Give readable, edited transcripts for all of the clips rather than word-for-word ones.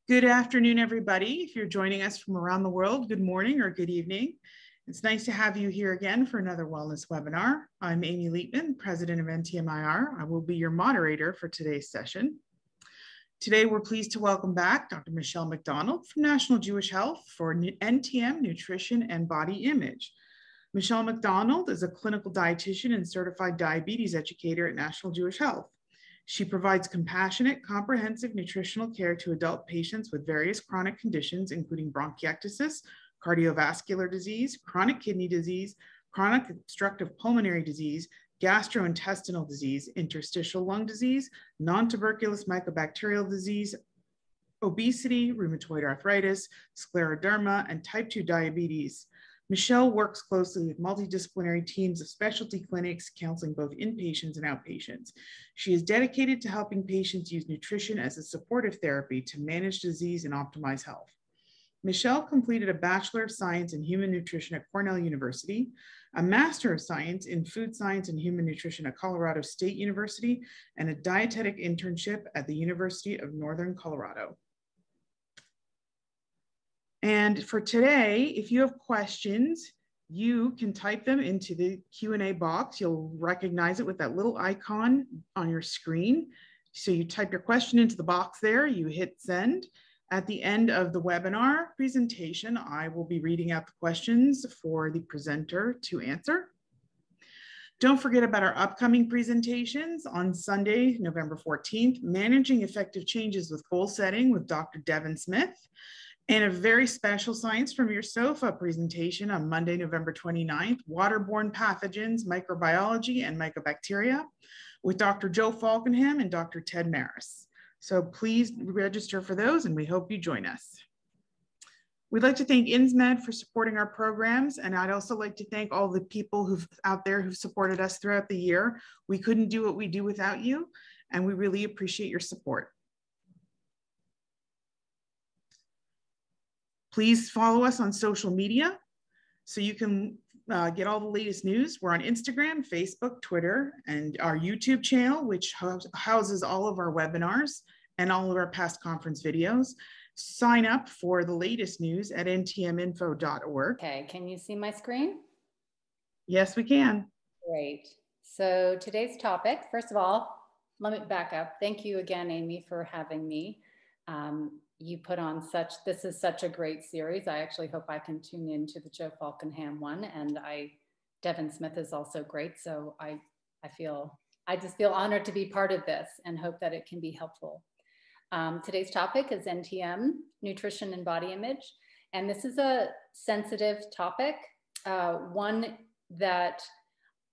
Good afternoon, everybody. If you're joining us from around the world, good morning or good evening. It's nice to have you here again for another wellness webinar. I'm Amy Leitman, president of NTMIR. I will be your moderator for today's session. Today, we're pleased to welcome back Dr. Michelle MacDonald from National Jewish Health for NTM, Nutrition and Body Image. Michelle MacDonald is a clinical dietitian and certified diabetes educator at National Jewish Health. She provides compassionate, comprehensive nutritional care to adult patients with various chronic conditions, including bronchiectasis, cardiovascular disease, chronic kidney disease, chronic obstructive pulmonary disease, gastrointestinal disease, interstitial lung disease, non-tuberculous mycobacterial disease, obesity, rheumatoid arthritis, scleroderma, and type 2 diabetes. Michelle works closely with multidisciplinary teams of specialty clinics, counseling both inpatients and outpatients. She is dedicated to helping patients use nutrition as a supportive therapy to manage disease and optimize health. Michelle completed a Bachelor of Science in Human Nutrition at Cornell University, a Master of Science in Food Science and Human Nutrition at Colorado State University, and a dietetic internship at the University of Northern Colorado. And for today, if you have questions, you can type them into the Q&A box. You'll recognize it with that little icon on your screen. So you type your question into the box there, you hit send. At the end of the webinar presentation, I will be reading out the questions for the presenter to answer. Don't forget about our upcoming presentations on Sunday, November 14th, Managing Effective Changes with Goal Setting with Dr. Devin Smith, and a very special Science from Your Sofa presentation on Monday, November 29th, Waterborne Pathogens, Microbiology and Mycobacteria with Dr. Joe Falkenham and Dr. Ted Maris. So please register for those and we hope you join us. We'd like to thank INSMED for supporting our programs, and I'd also like to thank all the people out there who've supported us throughout the year. We couldn't do what we do without you, and we really appreciate your support. Please follow us on social media so you can get all the latest news. We're on Instagram, Facebook, Twitter, and our YouTube channel, which houses all of our webinars and all of our past conference videos. Sign up for the latest news at ntminfo.org. Okay, can you see my screen? Yes, we can. Great. So today's topic, first of all, let me back up. Thank you again, Amy, for having me. You put on this is such a great series. I actually hope I can tune into the Joe Falkenham one, and Devin Smith is also great. So I just feel honored to be part of this and hope that it can be helpful. Today's topic is NTM, Nutrition and Body Image. And this is a sensitive topic, one that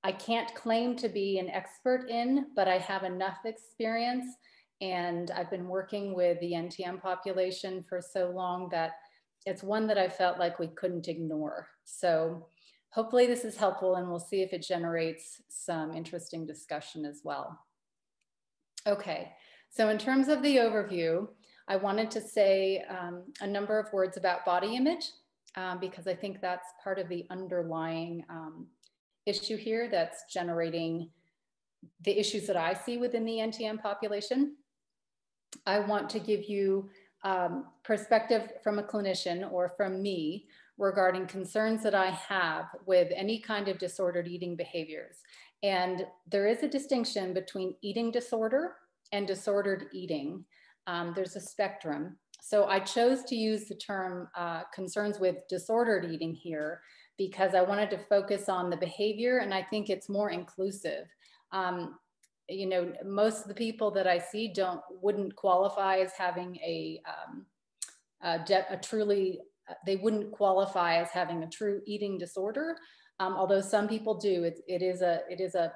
I can't claim to be an expert in, but I have enough experience. And I've been working with the NTM population for so long that it's one that I felt like we couldn't ignore. So hopefully this is helpful, and we'll see if it generates some interesting discussion as well. Okay, so in terms of the overview, I wanted to say a number of words about body image, because I think that's part of the underlying issue here that's generating the issues that I see within the NTM population. I want to give you perspective from a clinician or from me regarding concerns that I have with any kind of disordered eating behaviors. And there is a distinction between eating disorder and disordered eating. There's a spectrum. So I chose to use the term concerns with disordered eating here because I wanted to focus on the behavior, and I think it's more inclusive. You know, most of the people that I see wouldn't qualify as having they wouldn't qualify as having a true eating disorder, although some people do. It is a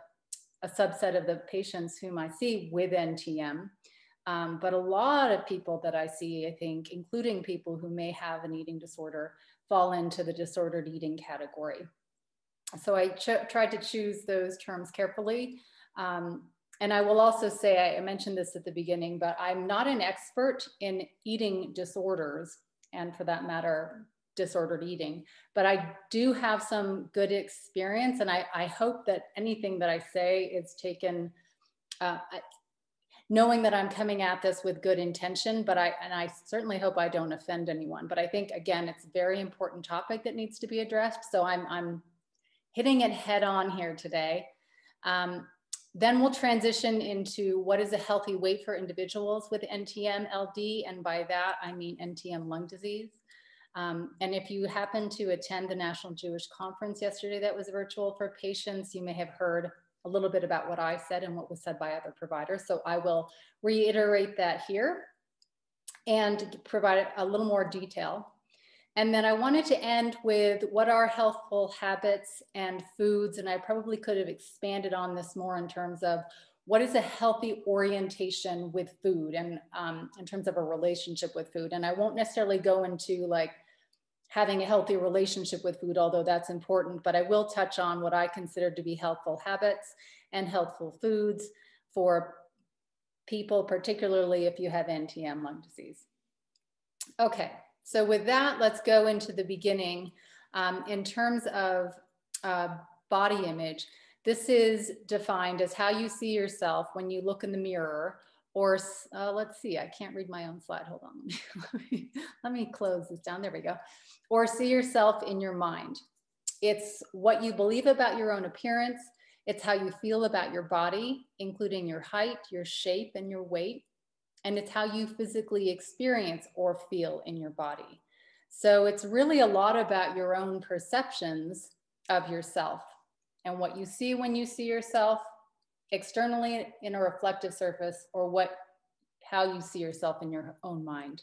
subset of the patients whom I see with NTM, but a lot of people that I see, I think, including people who may have an eating disorder, fall into the disordered eating category. So I tried to choose those terms carefully. And I will also say, I mentioned this at the beginning, but I'm not an expert in eating disorders, and for that matter, disordered eating, but I do have some good experience, and I hope that anything that I say is taken, knowing that I'm coming at this with good intention, but I certainly hope I don't offend anyone. But I think, again, it's a very important topic that needs to be addressed. So I'm hitting it head on here today. Then we'll transition into what is a healthy weight for individuals with NTM LD. And by that, I mean NTM lung disease. And if you happen to attend the National Jewish Conference yesterday that was virtual for patients, you may have heard a little bit about what I said and what was said by other providers. So I will reiterate that here and provide a little more detail. And then I wanted to end with what are healthful habits and foods. And I probably could have expanded on this more in terms of what is a healthy orientation with food and in terms of a relationship with food. And I won't necessarily go into like having a healthy relationship with food, although that's important, but I will touch on what I consider to be healthful habits and healthful foods for people, particularly if you have NTM lung disease. Okay. So with that, let's go into the beginning. In terms of body image, this is defined as how you see yourself when you look in the mirror, or let's see, I can't read my own slide. Hold on, let me close this down. There we go. Or see yourself in your mind. It's what you believe about your own appearance. It's how you feel about your body, including your height, your shape, and your weight. And it's how you physically experience or feel in your body. So it's really a lot about your own perceptions of yourself and what you see when you see yourself externally in a reflective surface, or how you see yourself in your own mind.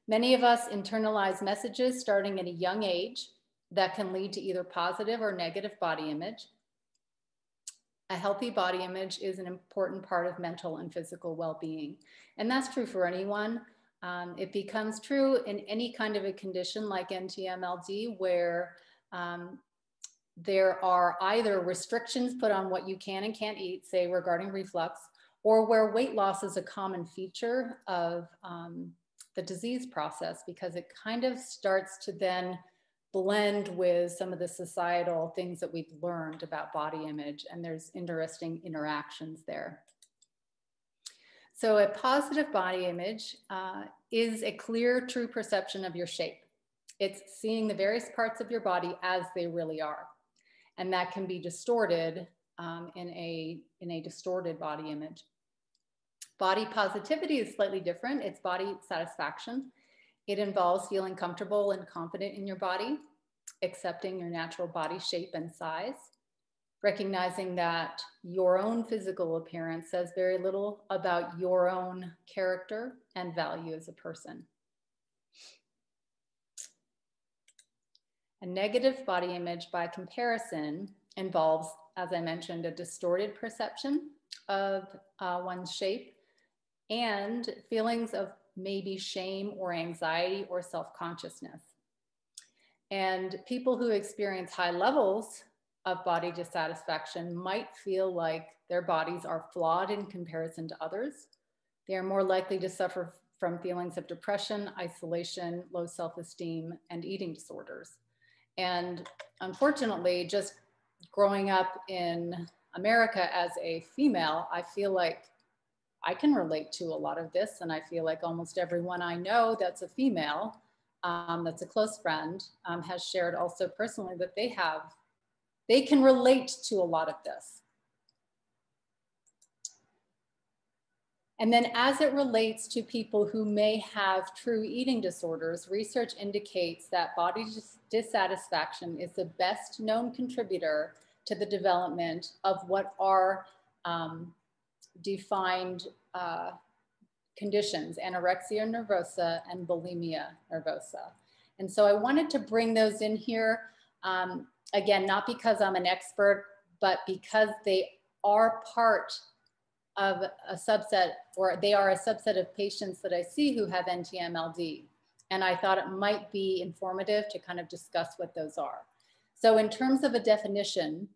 Many of us internalize messages starting at a young age that can lead to either positive or negative body image. A healthy body image is an important part of mental and physical well-being. And that's true for anyone. It becomes true in any kind of a condition like NTM-LD, where there are either restrictions put on what you can and can't eat, say regarding reflux, or where weight loss is a common feature of the disease process, because it kind of starts to then blend with some of the societal things that we've learned about body image, and there's interesting interactions there. So a positive body image is a clear, true perception of your shape. It's seeing the various parts of your body as they really are. And that can be distorted in a distorted body image. Body positivity is slightly different. It's body satisfaction. It involves feeling comfortable and confident in your body, accepting your natural body shape and size, recognizing that your own physical appearance says very little about your own character and value as a person. A negative body image, by comparison, involves, as I mentioned, a distorted perception of one's shape and feelings of maybe shame or anxiety or self-consciousness. And people who experience high levels of body dissatisfaction might feel like their bodies are flawed in comparison to others. They are more likely to suffer from feelings of depression, isolation, low self-esteem, and eating disorders. And unfortunately, just growing up in America as a female, I feel like I can relate to a lot of this. And I feel like almost everyone I know that's a female, that's a close friend, has shared also personally that they can relate to a lot of this. And then as it relates to people who may have true eating disorders, research indicates that body dissatisfaction is the best known contributor to the development of what are defined conditions, anorexia nervosa and bulimia nervosa. And so I wanted to bring those in here, again, not because I'm an expert, but because they are part of a subset, or they are a subset of patients that I see who have NTM-LD. And I thought it might be informative to kind of discuss what those are. So in terms of a definition,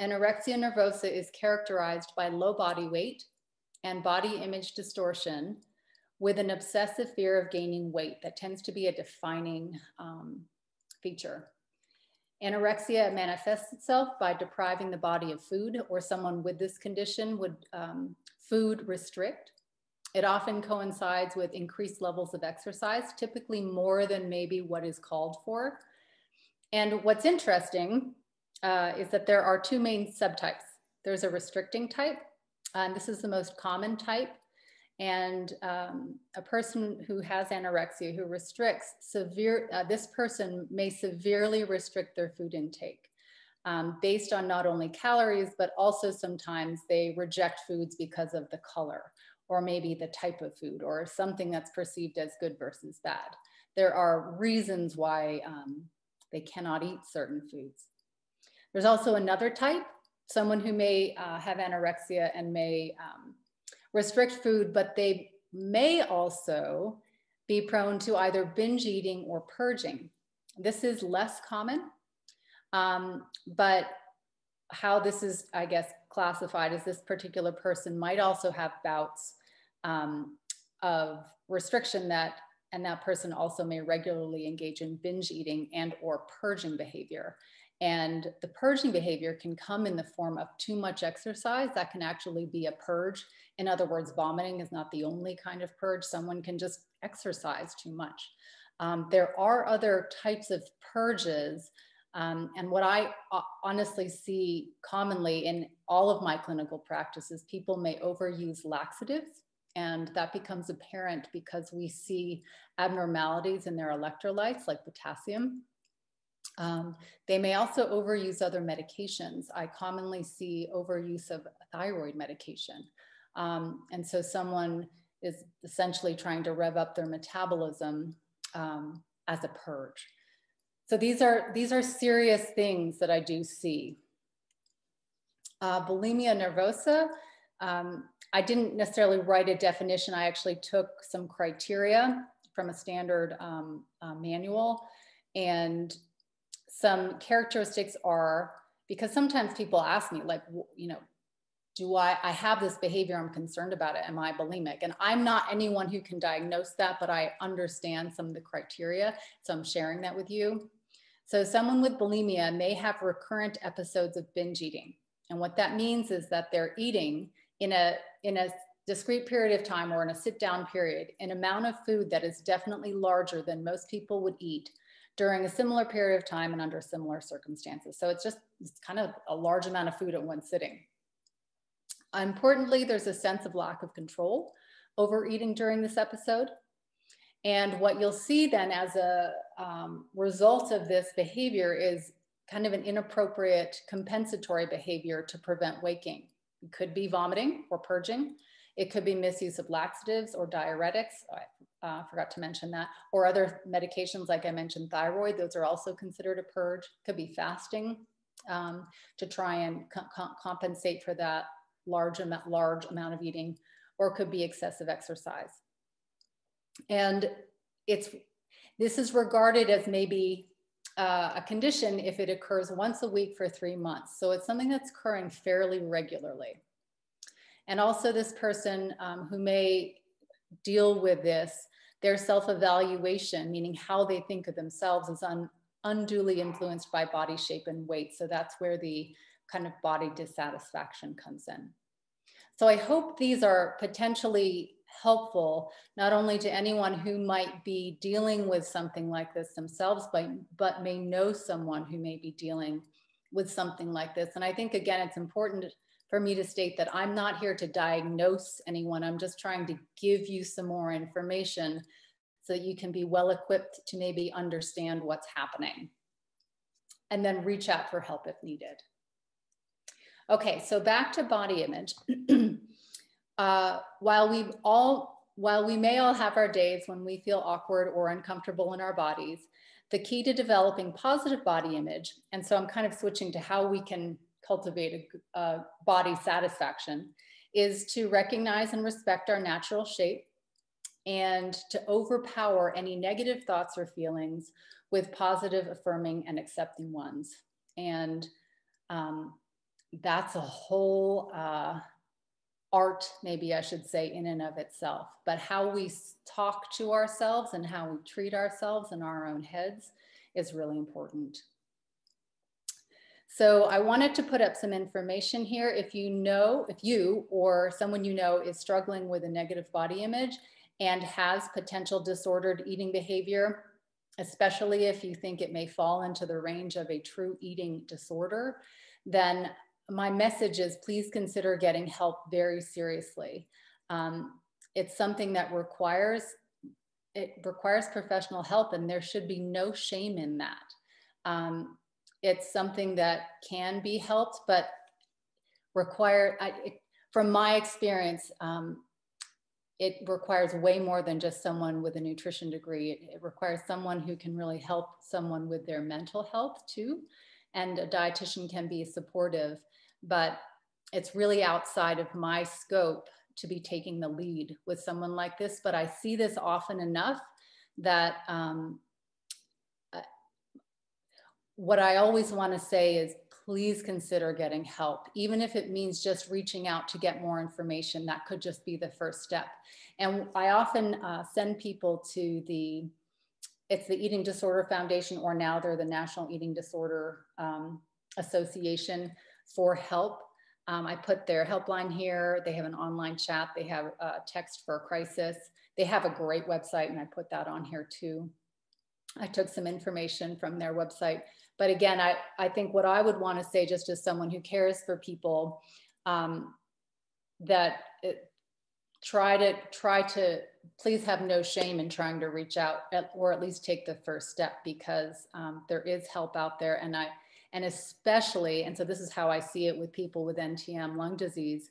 anorexia nervosa is characterized by low body weight and body image distortion with an obsessive fear of gaining weight. That tends to be a defining feature. Anorexia manifests itself by depriving the body of food, or someone with this condition would food restrict. It often coincides with increased levels of exercise, typically more than maybe what is called for. And what's interesting is that there are two main subtypes. There's a restricting type, and this is the most common type. And a person who has anorexia, who restricts this person may severely restrict their food intake based on not only calories, but also sometimes they reject foods because of the color, or maybe the type of food, or something that's perceived as good versus bad. There are reasons why they cannot eat certain foods. There's also another type, someone who may have anorexia and may restrict food, but they may also be prone to either binge eating or purging. This is less common, but how this is, I guess, classified is this particular person might also have bouts of restriction and that person also may regularly engage in binge eating and or purging behavior. And the purging behavior can come in the form of too much exercise. That can actually be a purge. In other words, vomiting is not the only kind of purge. Someone can just exercise too much. There are other types of purges. And what I honestly see commonly in all of my clinical practices, people may overuse laxatives. And that becomes apparent because we see abnormalities in their electrolytes like potassium. They may also overuse other medications. I commonly see overuse of thyroid medication. And so someone is essentially trying to rev up their metabolism as a purge. So these are serious things that I do see. Bulimia nervosa, I didn't necessarily write a definition. I actually took some criteria from a standard manual, and some characteristics are, because sometimes people ask me, like, you know, do I have this behavior, I'm concerned about it, am I bulimic? And I'm not anyone who can diagnose that, but I understand some of the criteria, so I'm sharing that with you. So someone with bulimia may have recurrent episodes of binge eating. And what that means is that they're eating in a discrete period of time, or in a sit-down period, an amount of food that is definitely larger than most people would eat during a similar period of time and under similar circumstances. So it's kind of a large amount of food at one sitting. Importantly, there's a sense of lack of control over eating during this episode. And what you'll see then as a result of this behavior is kind of an inappropriate compensatory behavior to prevent waking. It could be vomiting or purging. It could be misuse of laxatives or diuretics. I forgot to mention that. Or other medications, like I mentioned, thyroid, those are also considered a purge. Could be fasting to try and compensate for that large amount of eating, or could be excessive exercise. And this is regarded as maybe a condition if it occurs once a week for 3 months. So it's something that's occurring fairly regularly. And also this person who may deal with this, their self-evaluation, meaning how they think of themselves, is unduly influenced by body shape and weight. So that's where the kind of body dissatisfaction comes in. So I hope these are potentially helpful, not only to anyone who might be dealing with something like this themselves, but may know someone who may be dealing with something like this. And I think, again, it's important for me to state that I'm not here to diagnose anyone. I'm just trying to give you some more information so that you can be well equipped to maybe understand what's happening, and then reach out for help if needed. Okay, so back to body image. While we may all have our days when we feel awkward or uncomfortable in our bodies, the key to developing positive body image, and so I'm kind of switching to how we can cultivate a body satisfaction, is to recognize and respect our natural shape, and to overpower any negative thoughts or feelings with positive, affirming, and accepting ones. And that's a whole art, maybe I should say, in and of itself. But how we talk to ourselves and how we treat ourselves in our own heads is really important. So I wanted to put up some information here. If you or someone you know is struggling with a negative body image and has potential disordered eating behavior, especially if you think it may fall into the range of a true eating disorder, then my message is please consider getting help very seriously. It's something that requires professional help, and there should be no shame in that. It's something that can be helped, but from my experience, it requires way more than just someone with a nutrition degree. It requires someone who can really help someone with their mental health too. And a dietitian can be supportive, but it's really outside of my scope to be taking the lead with someone like this. But I see this often enough that what I always want to say is please consider getting help, even if it means just reaching out to get more information. That could just be the first step. And I often send people to it's the Eating Disorder Foundation, or now they're the National Eating Disorder Association, for help. I put their helpline here. They have an online chat. They have a text for a crisis. They have a great website, and I put that on here too. I took some information from their website. But again, I think what I would want to say, just as someone who cares for people, try to please have no shame in trying to reach out, or at least take the first step, because there is help out there. And especially, and so this is how I see it with people with NTM lung disease,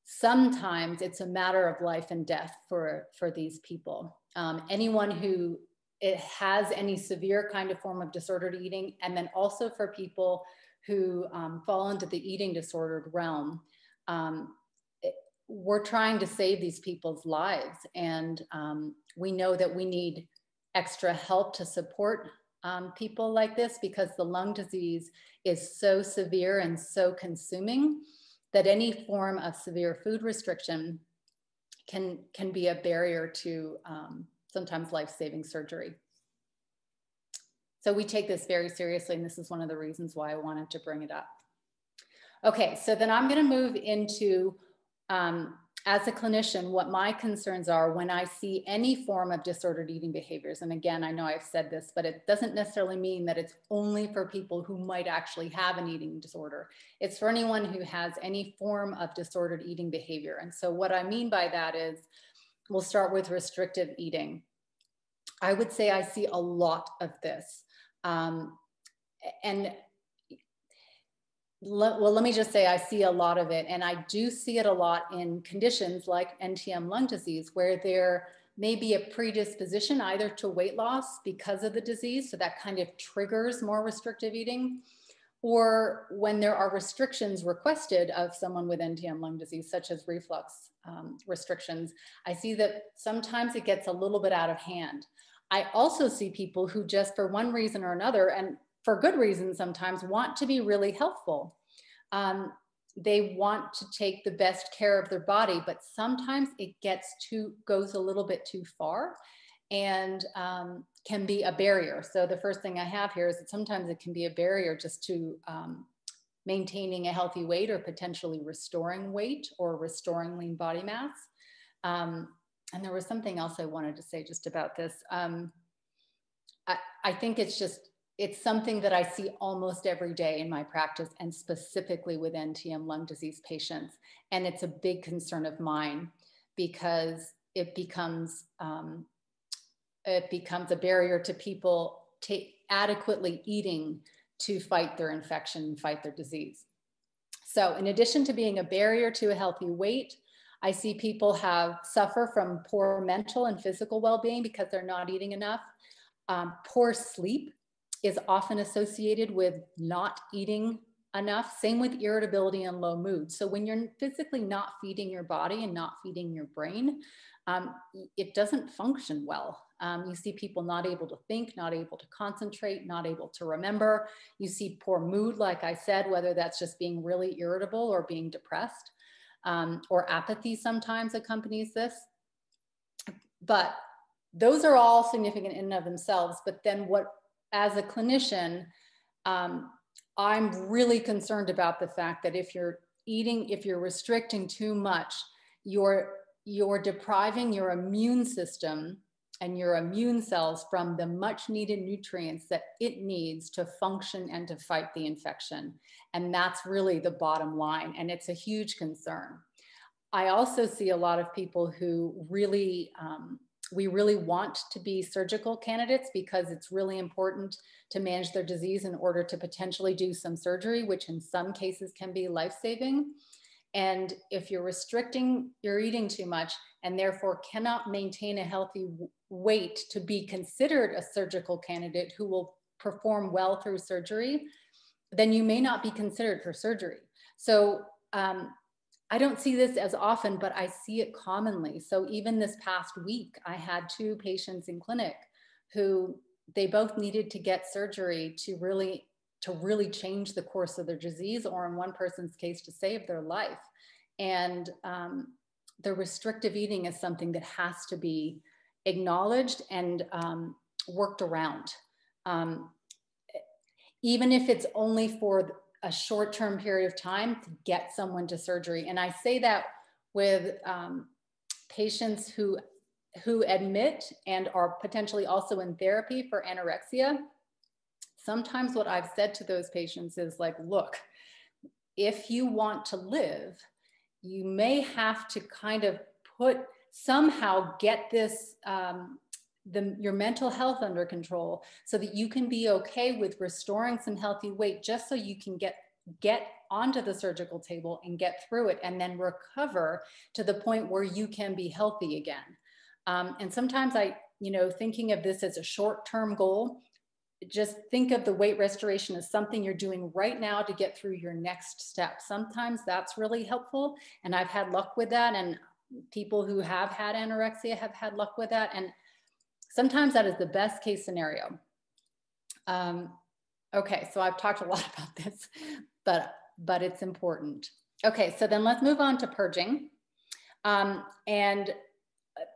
sometimes it's a matter of life and death for these people. Anyone who it has any severe kind of form of disordered eating, and then also for people who fall into the eating disordered realm, we're trying to save these people's lives. And we know that we need extra help to support people like this, because the lung disease is so severe and so consuming that any form of severe food restriction can be a barrier to sometimes life-saving surgery. So we take this very seriously, and this is one of the reasons why I wanted to bring it up. Okay, so then I'm going to move into, as a clinician, what my concerns are when I see any form of disordered eating behaviors. And again, I know I've said this, but it doesn't necessarily mean that it's only for people who might actually have an eating disorder. It's for anyone who has any form of disordered eating behavior. And so what I mean by that is, we'll start with restrictive eating. I would say I see a lot of this. Let me just say I see a lot of it. And I do see it a lot in conditions like NTM lung disease, where there may be a predisposition either to weight loss because of the disease, so that kind of triggers more restrictive eating, or when there are restrictions requested of someone with NTM lung disease, such as reflux restrictions, I see that sometimes it gets a little bit out of hand. I also see people who just for one reason or another, and for good reason sometimes, want to be really healthful. They want to take the best care of their body, but sometimes it goes a little bit too far, and can be a barrier. So the first thing I have here is that sometimes it can be a barrier just to maintaining a healthy weight, or potentially restoring weight, or restoring lean body mass. And there was something else I wanted to say just about this. I think it's something that I see almost every day in my practice, and specifically with NTM lung disease patients. And it's a big concern of mine, because it becomes a barrier to people adequately eating to fight their infection, fight their disease. So in addition to being a barrier to a healthy weight, I see people suffer from poor mental and physical well-being because they're not eating enough. Poor sleep is often associated with not eating enough. Same with irritability and low mood. So when you're physically not feeding your body and not feeding your brain, it doesn't function well. You see people not able to think, not able to concentrate, not able to remember. You see poor mood, like I said, whether that's just being really irritable or being depressed, or apathy sometimes accompanies this. But those are all significant in and of themselves. But then as a clinician, I'm really concerned about the fact that if you're restricting too much, you're depriving your immune system and your immune cells from the much needed nutrients that it needs to function and to fight the infection. And that's really the bottom line. And it's a huge concern. I also see a lot of people who really, we really want to be surgical candidates because it's really important to manage their disease in order to potentially do some surgery, which in some cases can be life-saving. And if you're restricting your eating too much and therefore cannot maintain a healthy weight to be considered a surgical candidate who will perform well through surgery, then you may not be considered for surgery. So I don't see this as often, but I see it commonly. So even this past week, I had 2 patients in clinic who they both needed to get surgery to really change the course of their disease, or in one person's case, to save their life. And the restrictive eating is something that has to be acknowledged and worked around. Even if it's only for a short-term period of time to get someone to surgery. And I say that with patients who admit and are potentially also in therapy for anorexia. Sometimes what I've said to those patients is like, look, if you want to live, you may have to kind of somehow get this, your mental health under control so that you can be okay with restoring some healthy weight, just so you can get onto the surgical table and get through it and then recover to the point where you can be healthy again. And sometimes thinking of this as a short-term goal, just think of the weight restoration as something you're doing right now to get through your next step. Sometimes that's really helpful. And I've had luck with that. And people who have had anorexia have had luck with that. And sometimes that is the best case scenario. Okay, so I've talked a lot about this, but it's important. Okay, so then let's move on to purging. And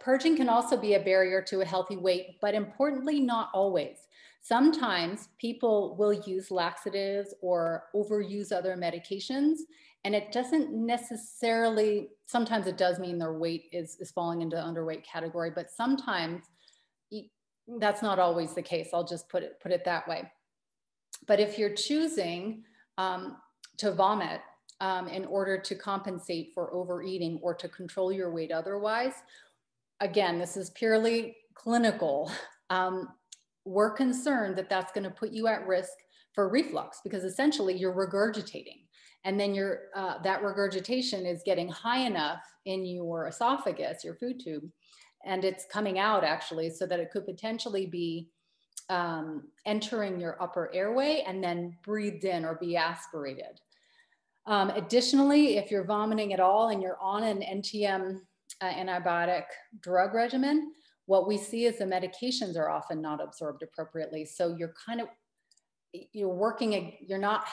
purging can also be a barrier to a healthy weight, but importantly, not always. Sometimes people will use laxatives or overuse other medications, and it doesn't necessarily, sometimes it does mean their weight is falling into the underweight category, but sometimes that's not always the case. I'll just put it that way. But if you're choosing to vomit in order to compensate for overeating or to control your weight otherwise, again, this is purely clinical. We're concerned that that's going to put you at risk for reflux, because essentially you're regurgitating, and then that regurgitation is getting high enough in your esophagus, your food tube, and it's coming out actually, so that it could potentially be entering your upper airway and then breathed in or be aspirated. Additionally, if you're vomiting at all and you're on an NTM antibiotic drug regimen, what we see is the medications are often not absorbed appropriately. So you're not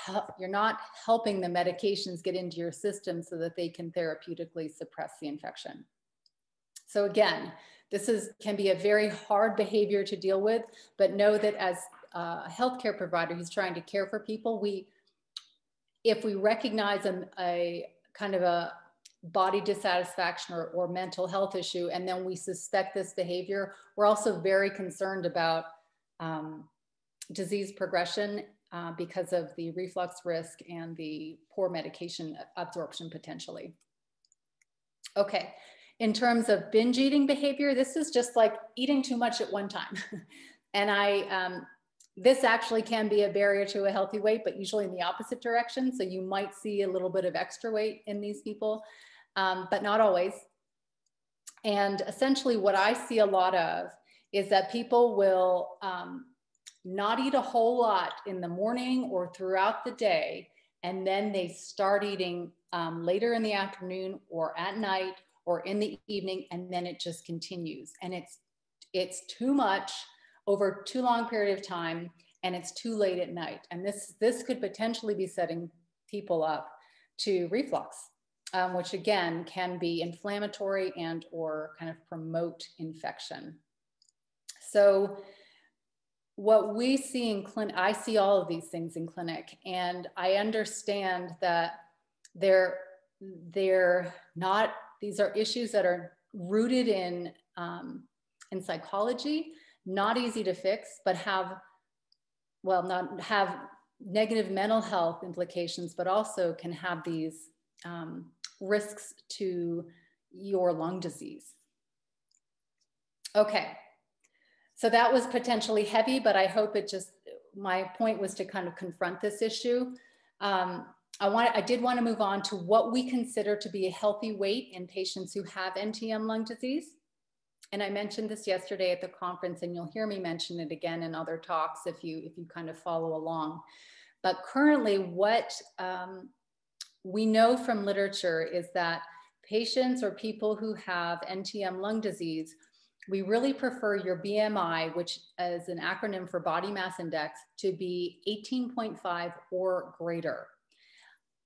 helping the medications get into your system so that they can therapeutically suppress the infection. So again, this can be a very hard behavior to deal with, but know that as a healthcare provider who's trying to care for people, if we recognize a kind of a body dissatisfaction or mental health issue, and then we suspect this behavior, we're also very concerned about disease progression because of the reflux risk and the poor medication absorption potentially. Okay, in terms of binge eating behavior, this is just like eating too much at one time. And this actually can be a barrier to a healthy weight, but usually in the opposite direction. So you might see a little bit of extra weight in these people, but not always. And essentially what I see a lot of is that people will not eat a whole lot in the morning or throughout the day, and then they start eating later in the afternoon or at night or in the evening, and then it just continues. And it's too much over too long period of time, and it's too late at night. And this could potentially be setting people up to reflux, which again can be inflammatory and or kind of promote infection. So what we see in clinic, I see all of these things in clinic, and I understand that they're not, these are issues that are rooted in psychology, not easy to fix, but have, well, not have negative mental health implications, but also can have these risks to your lung disease. Okay, so that was potentially heavy, but I hope it just, my point was to kind of confront this issue. I did want to move on to what we consider to be a healthy weight in patients who have NTM lung disease. And I mentioned this yesterday at the conference, and you'll hear me mention it again in other talks if you kind of follow along. But currently, what we know from literature is that patients or people who have NTM lung disease, we really prefer your BMI, which is an acronym for body mass index, to be 18.5 or greater.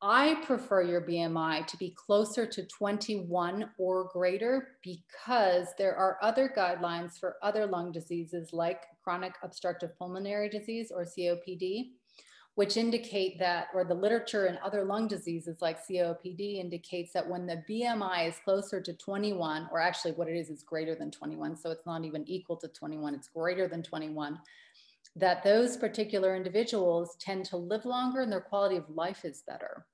I prefer your BMI to be closer to 21 or greater because there are other guidelines for other lung diseases like chronic obstructive pulmonary disease or COPD, which indicate that, or the literature in other lung diseases like COPD indicates that when the BMI is closer to 21, or actually what it is greater than 21, so it's not even equal to 21, it's greater than 21, that those particular individuals tend to live longer and their quality of life is better.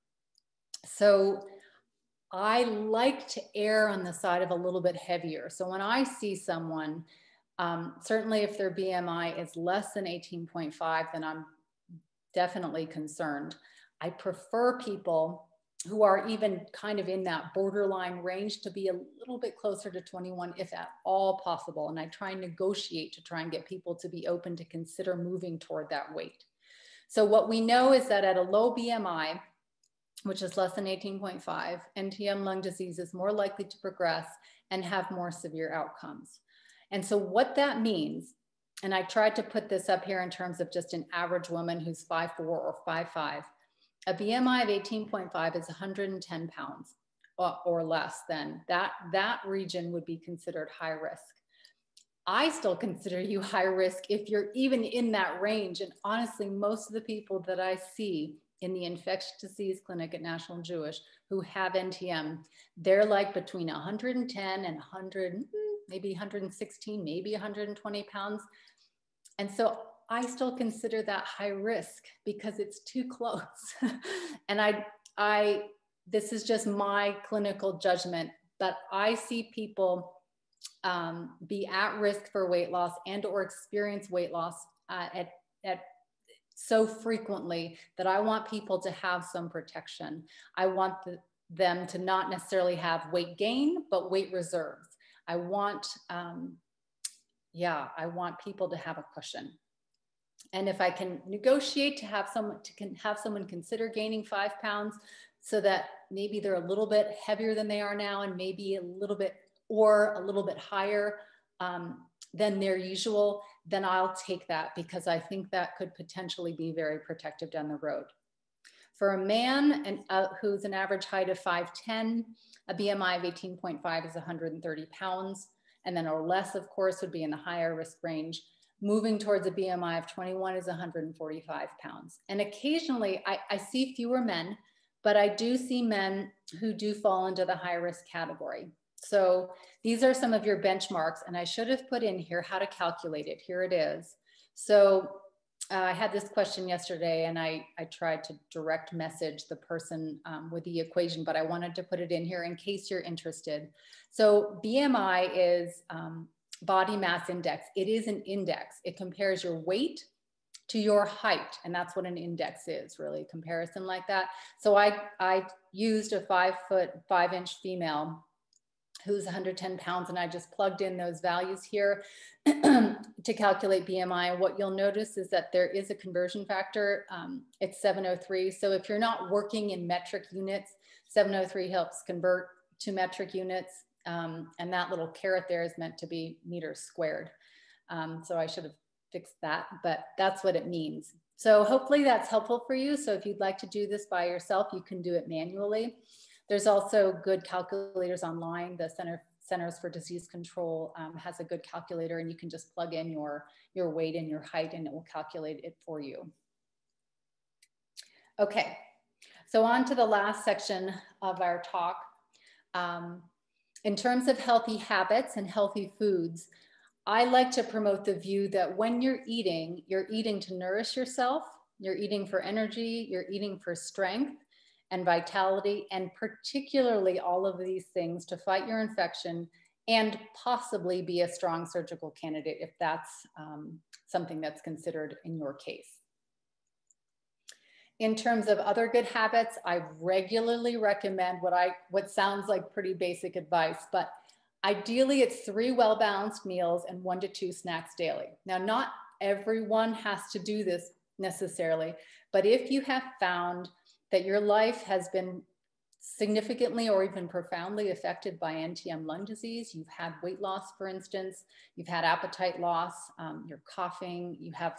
So I like to err on the side of a little bit heavier. So when I see someone, certainly if their BMI is less than 18.5, then I'm definitely concerned. I prefer people who are even kind of in that borderline range to be a little bit closer to 21, if at all possible. And I try and negotiate to try and get people to be open to consider moving toward that weight. So what we know is that at a low BMI, which is less than 18.5, NTM lung disease is more likely to progress and have more severe outcomes. And so what that means, and I tried to put this up here in terms of just an average woman who's 5'4" or 5'5", a BMI of 18.5 is 110 pounds or less. Then that region would be considered high risk. I still consider you high risk if you're even in that range. And honestly, most of the people that I see in the infectious disease clinic at National Jewish who have NTM, they're like between 110 and 100, maybe 116, maybe 120 pounds. And so I still consider that high risk because it's too close. And this is just my clinical judgment, but I see people be at risk for weight loss and or experience weight loss at so frequently that I want people to have some protection. I want them to not necessarily have weight gain, but weight reserves. I want people to have a cushion. And if I can negotiate to have someone consider gaining 5 pounds so that maybe they're a little bit heavier than they are now and maybe a little bit higher than their usual, then I'll take that because I think that could potentially be very protective down the road. For a man who's an average height of 5'10", a BMI of 18.5 is 130 pounds. And then or less, of course, would be in the higher risk range. Moving towards a BMI of 21 is 145 pounds. And occasionally I see fewer men, but I do see men who do fall into the high risk category. So these are some of your benchmarks, and I should have put in here how to calculate it. Here it is. So I had this question yesterday, and I tried to direct message the person with the equation, but I wanted to put it in here in case you're interested. So BMI is body mass index. It is an index. It compares your weight to your height, and that's what an index is, really, a comparison like that. So I used a 5'5" female who's 110 pounds, and I just plugged in those values here to calculate BMI. What you'll notice is that there is a conversion factor. It's 703. So if you're not working in metric units, 703 helps convert to metric units. And that little caret there is meant to be meters squared. So I should have fixed that, but that's what it means. So hopefully that's helpful for you. So if you'd like to do this by yourself, you can do it manually. There's also good calculators online. The Centers for Disease Control has a good calculator, and you can just plug in your weight and your height and it will calculate it for you. Okay, so on to the last section of our talk. In terms of healthy habits and healthy foods, I like to promote the view that when you're eating to nourish yourself, you're eating for energy, you're eating for strength and vitality, and particularly all of these things to fight your infection and possibly be a strong surgical candidate if that's something that's considered in your case. In terms of other good habits, I regularly recommend what sounds like pretty basic advice, but ideally it's 3 well-balanced meals and 1 to 2 snacks daily. Now, not everyone has to do this necessarily, but if you have found that your life has been significantly or even profoundly affected by NTM lung disease, you've had weight loss, for instance, you've had appetite loss, you're coughing, you have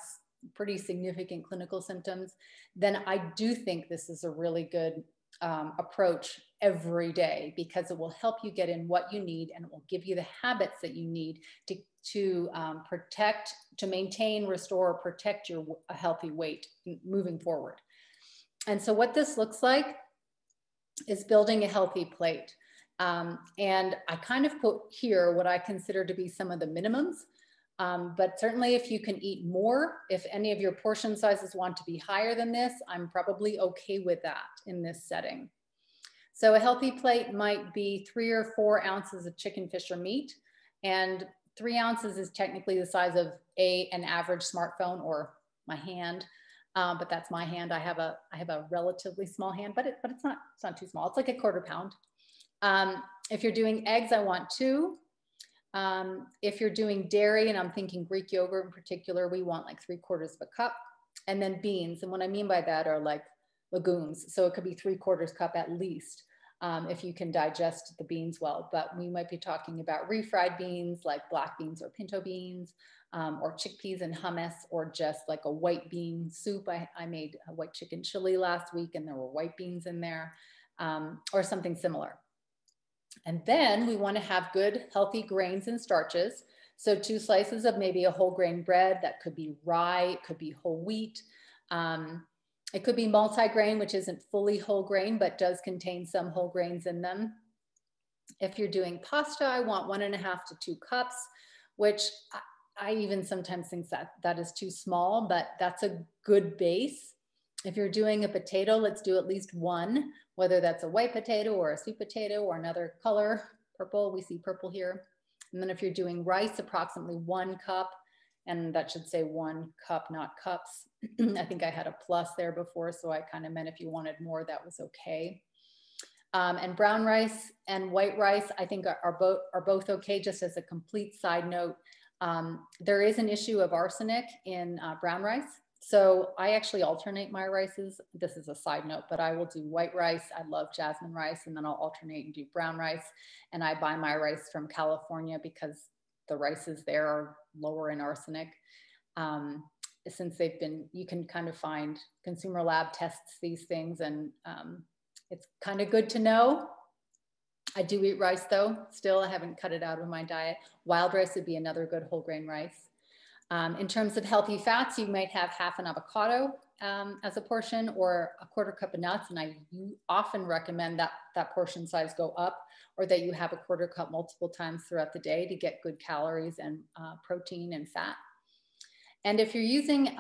pretty significant clinical symptoms, then I do think this is a really good approach every day, because it will help you get in what you need and it will give you the habits that you need to protect, to maintain, restore, or protect your healthy weight moving forward. And so what this looks like is building a healthy plate. And I kind of put here what I consider to be some of the minimums. But certainly if you can eat more, if any of your portion sizes want to be higher than this, I'm probably okay with that in this setting. So a healthy plate might be 3 or 4 ounces of chicken, fish, or meat. And 3 ounces is technically the size of an average smartphone or my hand. But that's my hand. I have a relatively small hand, but it's not too small. It's like a 1/4 pound. If you're doing eggs, I want 2. If you're doing dairy, and I'm thinking Greek yogurt in particular, we want like 3/4 cup. And then beans. And what I mean by that are like legumes. So it could be 3/4 cup at least, if you can digest the beans well. But we might be talking about refried beans like black beans or pinto beans, or chickpeas and hummus, or just like a white bean soup. I made a white chicken chili last week and there were white beans in there, or something similar. And then we want to have good, healthy grains and starches. So 2 slices of maybe a whole grain bread. That could be rye, it could be whole wheat. It could be multigrain, which isn't fully whole grain, but does contain some whole grains in them. If you're doing pasta, I want 1.5 to 2 cups, which I even sometimes think that is too small, but that's a good base. If you're doing a potato, let's do at least 1, whether that's a white potato or a sweet potato or another color, purple, we see purple here. And then if you're doing rice, approximately 1 cup, and that should say 1 cup, not cups. I think I had a plus there before, so I kind of meant if you wanted more, that was okay. And brown rice and white rice, I think are both okay. Just as a complete side note, there is an issue of arsenic in brown rice. So I actually alternate my rices. This is a side note, but I will do white rice. I love jasmine rice, and then I'll alternate and do brown rice. And I buy my rice from California because the rices there are lower in arsenic. Since you can kind of find, Consumer Lab tests these things, and it's kind of good to know. I do eat rice though. Still, I haven't cut it out of my diet. Wild rice would be another good whole grain rice. In terms of healthy fats, you might have half an avocado as a portion, or a 1/4 cup of nuts. And I often recommend that portion size go up, or that you have a 1/4 cup multiple times throughout the day to get good calories and protein and fat. And if you're using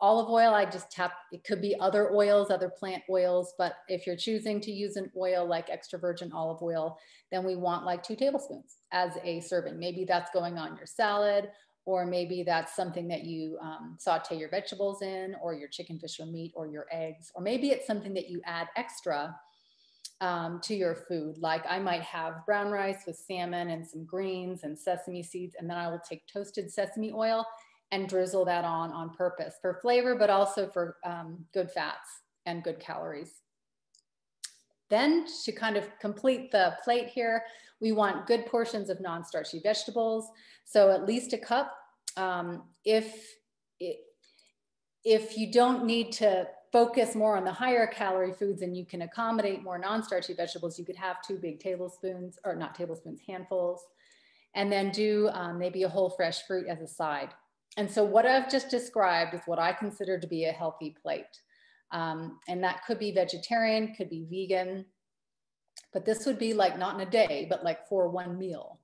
olive oil, it could be other oils, other plant oils, but if you're choosing to use an oil like extra virgin olive oil, then we want like 2 tablespoons as a serving. Maybe that's going on your salad, or maybe that's something that you saute your vegetables in, or your chicken, fish, or meat, or your eggs. Or maybe it's something that you add extra to your food. Like I might have brown rice with salmon and some greens and sesame seeds, and then I will take toasted sesame oil and drizzle that on purpose for flavor, but also for good fats and good calories. Then to kind of complete the plate here, we want good portions of non-starchy vegetables. So at least 1 cup. If you don't need to focus more on the higher calorie foods and you can accommodate more non-starchy vegetables, you could have 2 big tablespoons, or not tablespoons, handfuls, and then do maybe a whole fresh fruit as a side. And so what I've just described is what I consider to be a healthy plate. And that could be vegetarian, could be vegan, but this would be like not in a day, but like for one meal.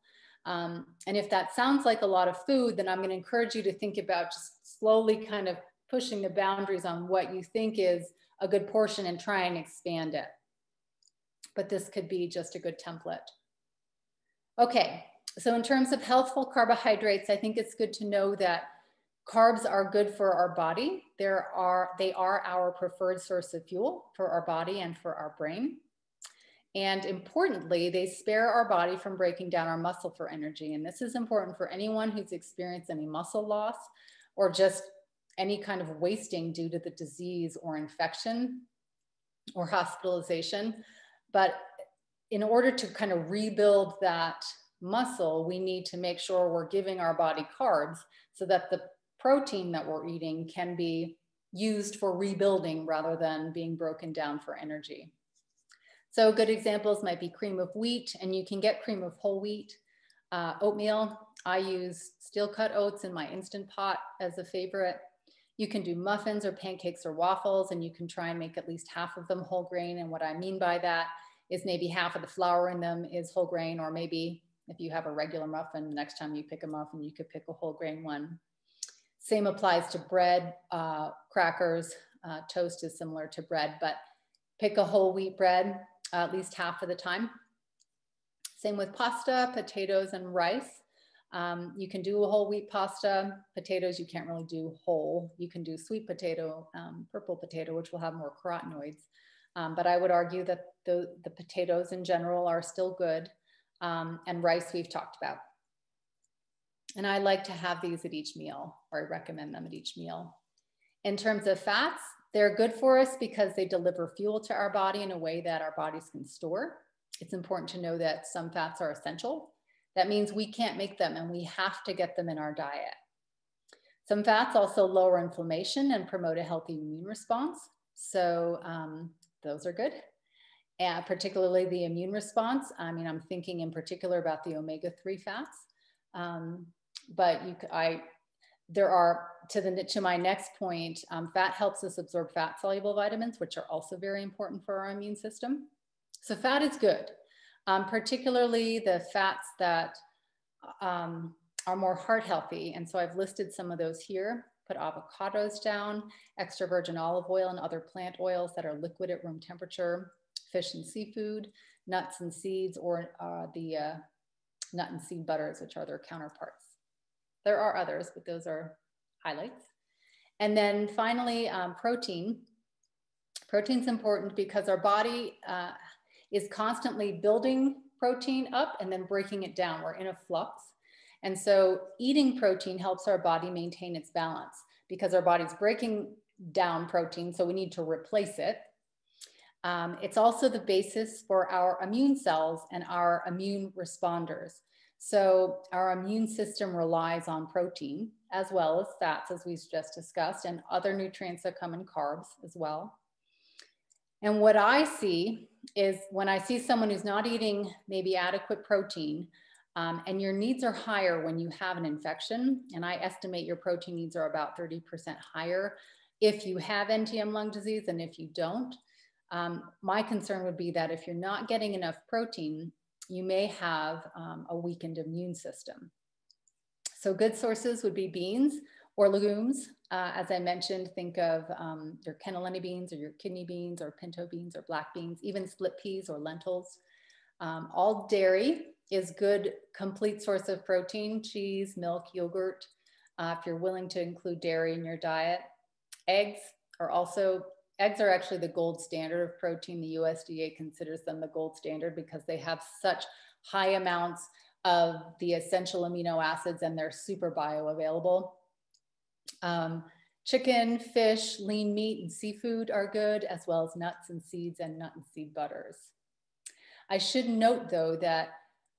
And if that sounds like a lot of food, then I'm going to encourage you to think about just slowly kind of pushing the boundaries on what you think is a good portion and try and expand it. But this could be just a good template. Okay, so in terms of healthful carbohydrates, I think it's good to know that carbs are good for our body. They are our preferred source of fuel for our body and for our brain. And importantly, they spare our body from breaking down our muscle for energy. And this is important for anyone who's experienced any muscle loss or just any kind of wasting due to the disease or infection or hospitalization. But in order to kind of rebuild that muscle, we need to make sure we're giving our body carbs so that the protein that we're eating can be used for rebuilding rather than being broken down for energy. So good examples might be cream of wheat, and you can get cream of whole wheat. Oatmeal, I use steel cut oats in my Instant Pot as a favorite. You can do muffins or pancakes or waffles, and you can try and make at least half of them whole grain. And what I mean by that is maybe half of the flour in them is whole grain, or maybe if you have a regular muffin, next time you pick a muffin, you could pick a whole grain one. Same applies to bread, crackers. Toast is similar to bread, but pick a whole wheat bread at least half of the time. Same with pasta, potatoes, and rice. You can do a whole wheat pasta. Potatoes you can't really do whole. You can do sweet potato, purple potato, which will have more carotenoids. But I would argue that the potatoes in general are still good. And rice we've talked about. And I like to have these at each meal, or I recommend them at each meal. In terms of fats, they're good for us because they deliver fuel to our body in a way that our bodies can store. It's important to know that some fats are essential. That means we can't make them and we have to get them in our diet. Some fats also lower inflammation and promote a healthy immune response. So those are good. And particularly the immune response. I mean, I'm thinking in particular about the omega-3 fats. But there are, to my next point, fat helps us absorb fat-soluble vitamins, which are also very important for our immune system. So fat is good, particularly the fats that are more heart healthy. And so I've listed some of those here. Put avocados down, extra virgin olive oil and other plant oils that are liquid at room temperature, fish and seafood, nuts and seeds, or the nut and seed butters, which are their counterparts. There are others, but those are highlights. And then finally, protein. Protein's important because our body is constantly building protein up and then breaking it down. We're in a flux. And so eating protein helps our body maintain its balance because our body's breaking down protein, so we need to replace it. It's also the basis for our immune cells and our immune responders. So our immune system relies on protein as well as fats, as we've just discussed, and other nutrients that come in carbs as well. And what I see is when I see someone who's not eating maybe adequate protein, and your needs are higher when you have an infection, and I estimate your protein needs are about 30% higher if you have NTM lung disease and if you don't. My concern would be that if you're not getting enough protein, you may have a weakened immune system. So good sources would be beans or legumes. As I mentioned, think of your cannellini beans or your kidney beans or pinto beans or black beans, even split peas or lentils. All dairy is good, complete source of protein: cheese, milk, yogurt, if you're willing to include dairy in your diet. Eggs are actually the gold standard of protein. The USDA considers them the gold standard because they have such high amounts of the essential amino acids and they're super bioavailable. Chicken, fish, lean meat, and seafood are good, as well as nuts and seeds and nut and seed butters. I should note, though, that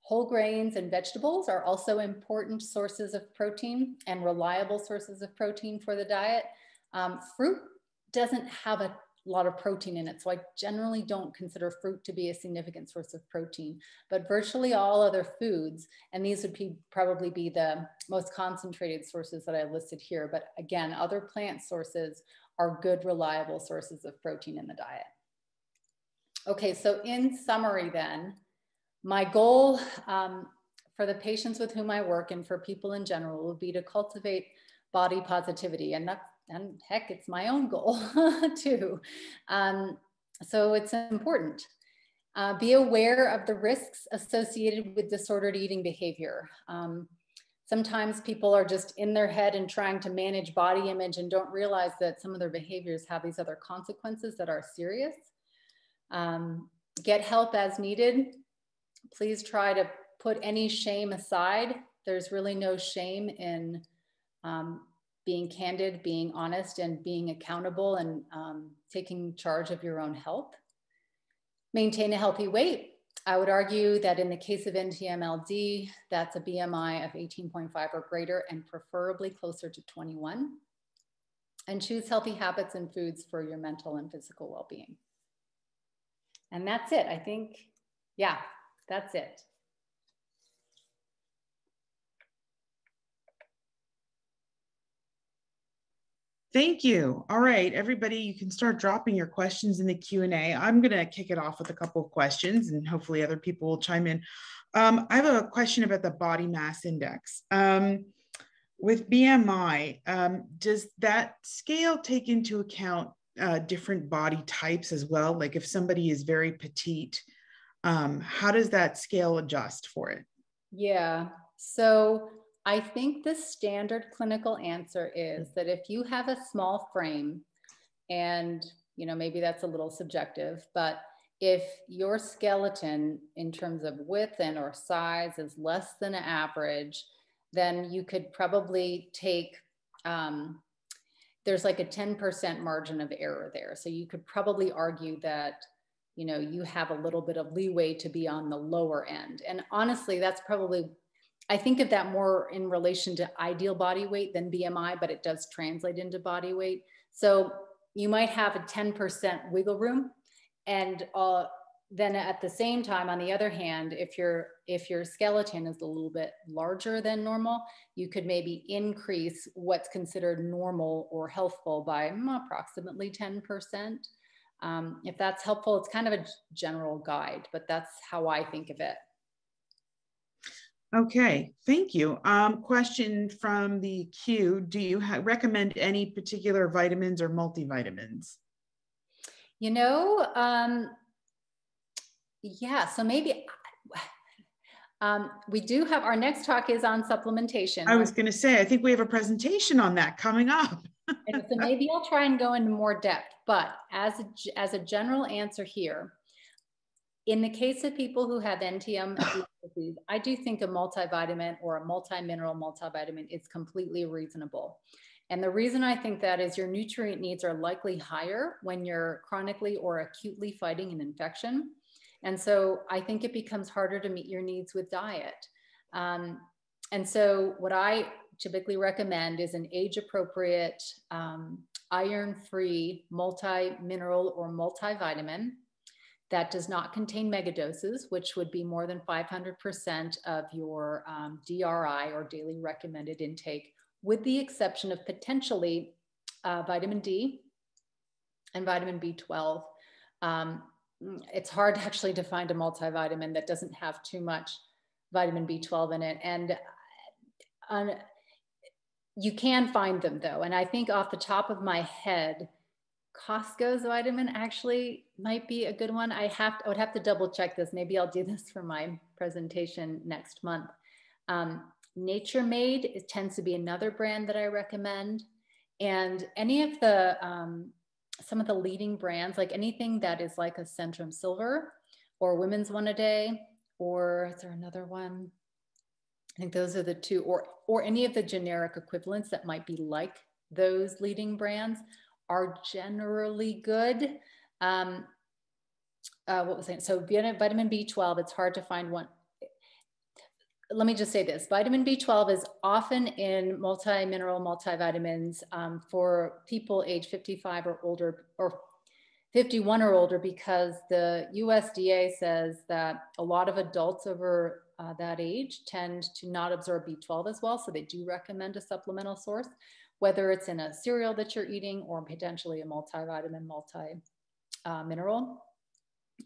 whole grains and vegetables are also important sources of protein and reliable sources of protein for the diet. Fruit doesn't have a lot of protein in it. So I generally don't consider fruit to be a significant source of protein, but virtually all other foods, and these would probably be the most concentrated sources that I listed here. But again, other plant sources are good, reliable sources of protein in the diet. Okay, so in summary then, my goal for the patients with whom I work and for people in general would be to cultivate body positivity. And heck, it's my own goal too. So it's important. Be aware of the risks associated with disordered eating behavior. Sometimes people are just in their head and trying to manage body image and don't realize that some of their behaviors have these other consequences that are serious. Get help as needed. Please try to put any shame aside. There's really no shame in being candid, being honest, and being accountable, and taking charge of your own health. Maintain a healthy weight. I would argue that in the case of NTM-LD, that's a BMI of 18.5 or greater, and preferably closer to 21. And choose healthy habits and foods for your mental and physical well-being. And that's it, I think. Yeah, that's it. Thank you. All right, everybody, you can start dropping your questions in the Q&A. I'm going to kick it off with a couple of questions, and hopefully other people will chime in. I have a question about the body mass index. With BMI, does that scale take into account different body types as well? Like if somebody is very petite, how does that scale adjust for it? Yeah, so I think the standard clinical answer is that if you have a small frame, and maybe that's a little subjective, but if your skeleton in terms of width and or size is less than average, then you could probably take, there's like a 10% margin of error there. So you could probably argue that you have a little bit of leeway to be on the lower end. And honestly, that's probably, I think of that more in relation to ideal body weight than BMI, but it does translate into body weight. So you might have a 10% wiggle room. And then at the same time, on the other hand, if your skeleton is a little bit larger than normal, you could maybe increase what's considered normal or healthful by approximately 10%. If that's helpful, it's kind of a general guide, but that's how I think of it. Okay, thank you. Question from the queue. Do you recommend any particular vitamins or multivitamins? Yeah, so maybe we do have, our next talk is on supplementation. I was going to say, I think we have a presentation on that coming up. And so maybe I'll try and go into more depth, but as a general answer here, in the case of people who have NTM disease, I do think a multivitamin or a multi-mineral multivitamin is completely reasonable. And the reason I think that is your nutrient needs are likely higher when you're chronically or acutely fighting an infection. And so I think it becomes harder to meet your needs with diet. And so what I typically recommend is an age-appropriate, iron-free multi-mineral or multivitamin that does not contain megadoses, which would be more than 500% of your DRI or daily recommended intake, with the exception of potentially vitamin D and vitamin B12. It's hard actually to find a multivitamin that doesn't have too much vitamin B12 in it. And you can find them though. And I think off the top of my head, Costco's vitamin actually might be a good one. I would have to double check this. Maybe I'll do this for my presentation next month. Nature Made, it tends to be another brand that I recommend. And any of the, some of the leading brands, like anything that is like a Centrum Silver or Women's One a Day, or is there another one? I think those are the two, or any of the generic equivalents that might be like those leading brands are generally good. What was I saying? So vitamin B12, it's hard to find one. let me just say this, vitamin B12 is often in multi-mineral multivitamins for people age 55 or older, or 51 or older, because the USDA says that a lot of adults over that age tend to not absorb B12 as well. So they do recommend a supplemental source, whether it's in a cereal that you're eating or potentially a multivitamin, multi-mineral.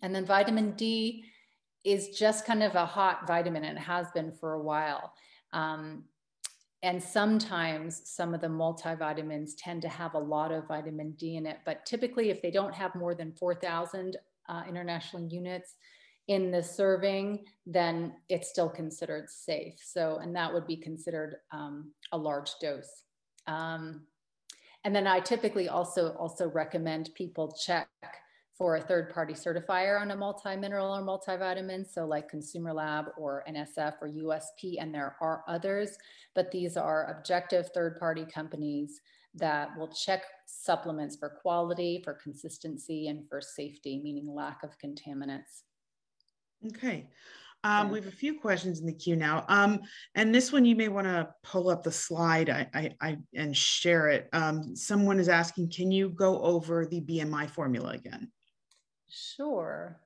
And then vitamin D is just kind of a hot vitamin, and it has been for a while. And sometimes some of the multivitamins tend to have a lot of vitamin D in it, but typically if they don't have more than 4,000 international units in the serving, then it's still considered safe. So, and that would be considered a large dose. And then I typically also recommend people check for a third-party certifier on a multi-mineral or multivitamin, so like Consumer Lab or NSF or USP, and there are others, but these are objective third-party companies that will check supplements for quality, for consistency, and for safety, meaning lack of contaminants. Okay. We have a few questions in the queue now. And this one, you may want to pull up the slide and share it. Someone is asking, can you go over the BMI formula again? Sure.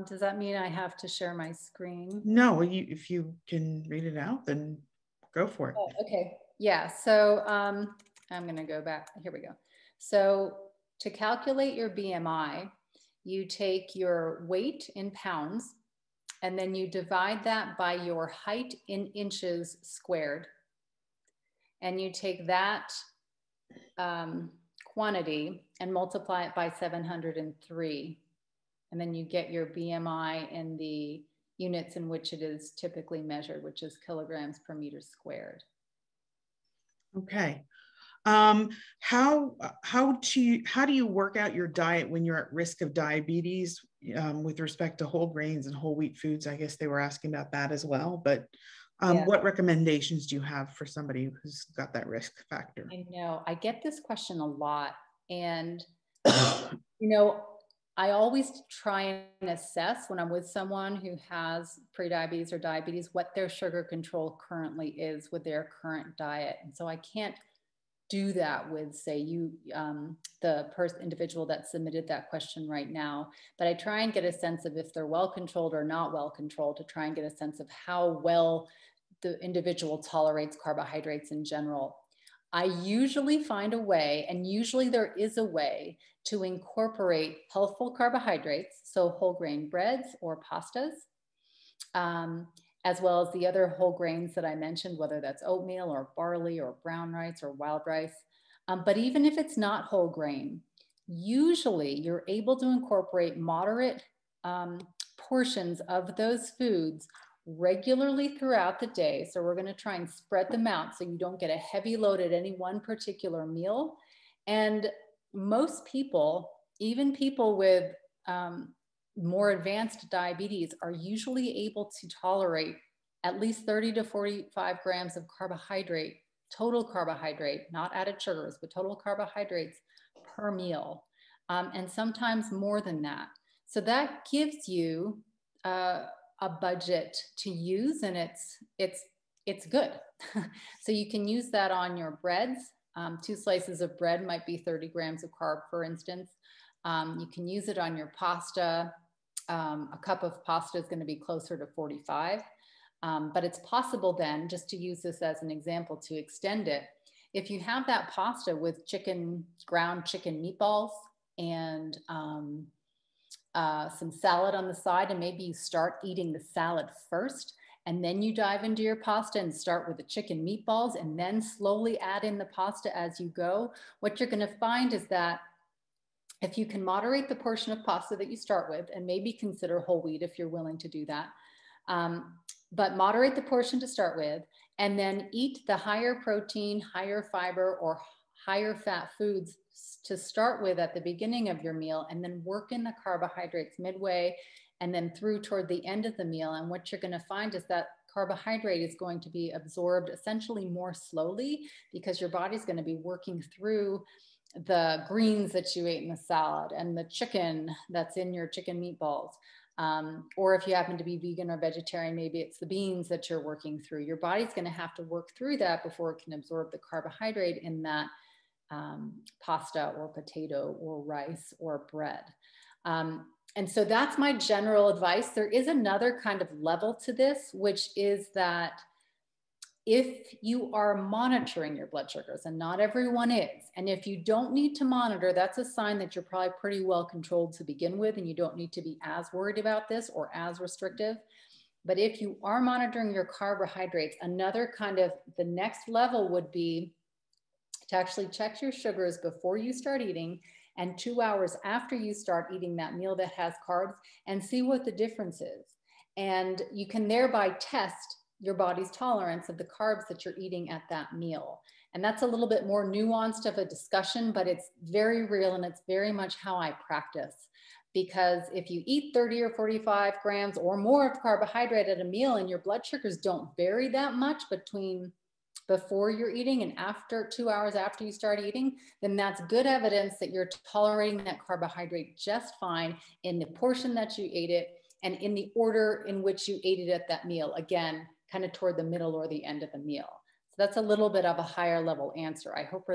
Does that mean I have to share my screen? No, if you can read it out, then go for it. Oh, okay. Yeah. So I'm going to go back. Here we go. So to calculate your BMI, you take your weight in pounds, and then you divide that by your height in inches squared. And you take that quantity and multiply it by 703. And then you get your BMI in the units in which it is typically measured, which is kilograms per meter squared. Okay. How do you work out your diet when you're at risk of diabetes with respect to whole grains and whole wheat foods? I guess they were asking about that as well, but what recommendations do you have for somebody who's got that risk factor? I know I get this question a lot, and I always try and assess when I'm with someone who has prediabetes or diabetes, what their sugar control currently is with their current diet. And so I can't do that with, say, the individual that submitted that question right now, but I try and get a sense of if they're well controlled or not well controlled, to try and get a sense of how well the individual tolerates carbohydrates in general. I usually find a way, and usually there is a way, to incorporate healthful carbohydrates, so whole grain breads or pastas, as well as the other whole grains that I mentioned, whether that's oatmeal or barley or brown rice or wild rice. But even if it's not whole grain, usually you're able to incorporate moderate portions of those foods regularly throughout the day. So we're going to try and spread them out so you don't get a heavy load at any one particular meal. And most people, even people with more advanced diabetes, are usually able to tolerate at least 30 to 45 grams of carbohydrate, total carbohydrate, not added sugars, but total carbohydrates per meal, and sometimes more than that. So that gives you a budget to use, and it's good. So you can use that on your breads. 2 slices of bread might be 30 grams of carb, for instance. You can use it on your pasta. A cup of pasta is going to be closer to 45. But it's possible then, just to use this as an example to extend it, if you have that pasta with ground chicken meatballs and some salad on the side, and maybe you start eating the salad first, and then you dive into your pasta and start with the chicken meatballs and then slowly add in the pasta as you go, what you're going to find is that if you can moderate the portion of pasta that you start with, and maybe consider whole wheat if you're willing to do that, but moderate the portion to start with, and then eat the higher protein, higher fiber, or higher fat foods to start with at the beginning of your meal, and then work in the carbohydrates midway and then through toward the end of the meal. And what you're going to find is that carbohydrate is going to be absorbed essentially more slowly, because your body's going to be working through the greens that you ate in the salad and the chicken that's in your chicken meatballs. Or if you happen to be vegan or vegetarian, maybe it's the beans that you're working through. Your body's going to have to work through that before it can absorb the carbohydrate in that pasta or potato or rice or bread. And so that's my general advice. There is another kind of level to this, which is that if you are monitoring your blood sugars, and not everyone is, and if you don't need to monitor, that's a sign that you're probably pretty well controlled to begin with, and you don't need to be as worried about this or as restrictive. But if you are monitoring your carbohydrates, another kind of the next level would be to actually check your sugars before you start eating and 2 hours after you start eating that meal that has carbs, and see what the difference is. And you can thereby test your body's tolerance of the carbs that you're eating at that meal. And that's a little bit more nuanced of a discussion, but it's very real, and it's very much how I practice. Because if you eat 30 or 45 grams or more of carbohydrate at a meal and your blood sugars don't vary that much between before you're eating and after 2 hours after you start eating, then that's good evidence that you're tolerating that carbohydrate just fine in the portion that you ate it and in the order in which you ate it at that meal. Again, kind of toward the middle or the end of the meal. So that's a little bit of a higher level answer. I hope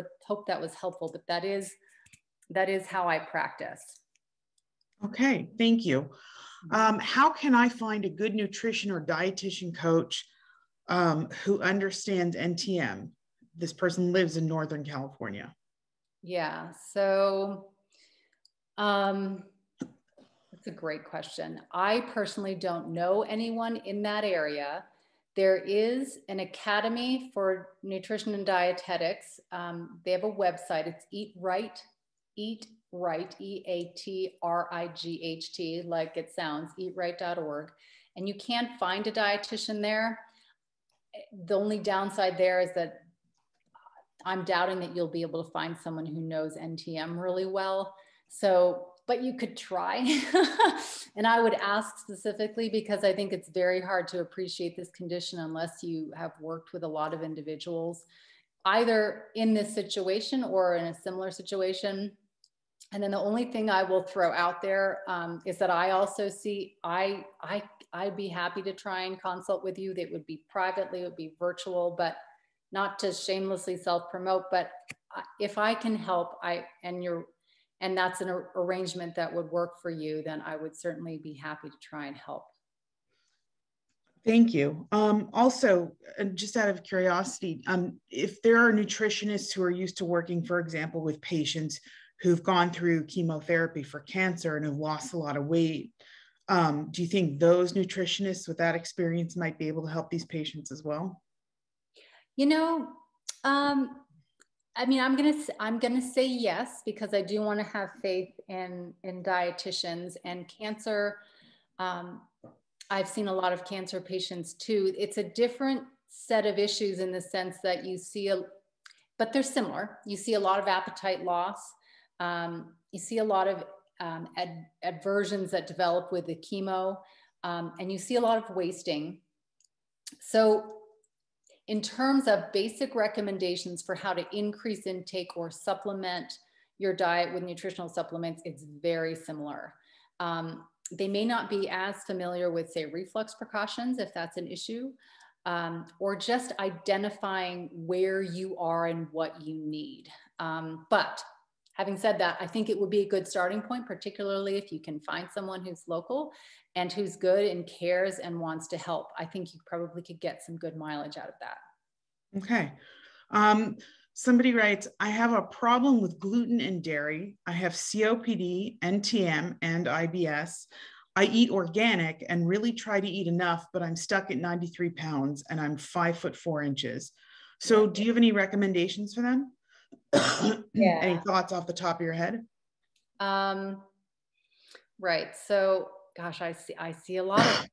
that was helpful, but that is how I practice. Okay, thank you. How can I find a good nutrition or dietitian coach who understands NTM? This person lives in Northern California. Yeah, so that's a great question. I personally don't know anyone in that area. There is an academy for nutrition and dietetics. They have a website. It's Eat Right, EATRIGHT, like it sounds, eatright.org. And you can find a dietitian there. The only downside there is that I'm doubting that you'll be able to find someone who knows NTM really well. So, but you could try. And I would ask specifically, because I think it's very hard to appreciate this condition unless you have worked with a lot of individuals, either in this situation or in a similar situation. And then the only thing I will throw out there is that I also see, I'd be happy to try and consult with you. That would be privately, it would be virtual, but not to shamelessly self-promote, but if I can help, and that's an arrangement that would work for you, then I would certainly be happy to try and help. Thank you. Also, just out of curiosity, if there are nutritionists who are used to working, for example, with patients who've gone through chemotherapy for cancer and have lost a lot of weight, do you think those nutritionists with that experience might be able to help these patients as well? You know, I mean, I'm gonna say yes, because I do want to have faith in dietitians and cancer. I've seen a lot of cancer patients too. It's a different set of issues in the sense that you see but they're similar. You see a lot of appetite loss. You see a lot of aversions that develop with the chemo, and you see a lot of wasting. So in terms of basic recommendations for how to increase intake or supplement your diet with nutritional supplements, it's very similar. They may not be as familiar with, say, reflux precautions, if that's an issue, or just identifying where you are and what you need. But having said that, I think it would be a good starting point, particularly if you can find someone who's local and who's good and cares and wants to help. I think you probably could get some good mileage out of that. Okay. Somebody writes, I have a problem with gluten and dairy. I have COPD, NTM, and IBS. I eat organic and really try to eat enough, but I'm stuck at 93 pounds and I'm 5'4". So do you have any recommendations for them? Yeah. Any thoughts off the top of your head? Right. So, gosh, I see a lot of,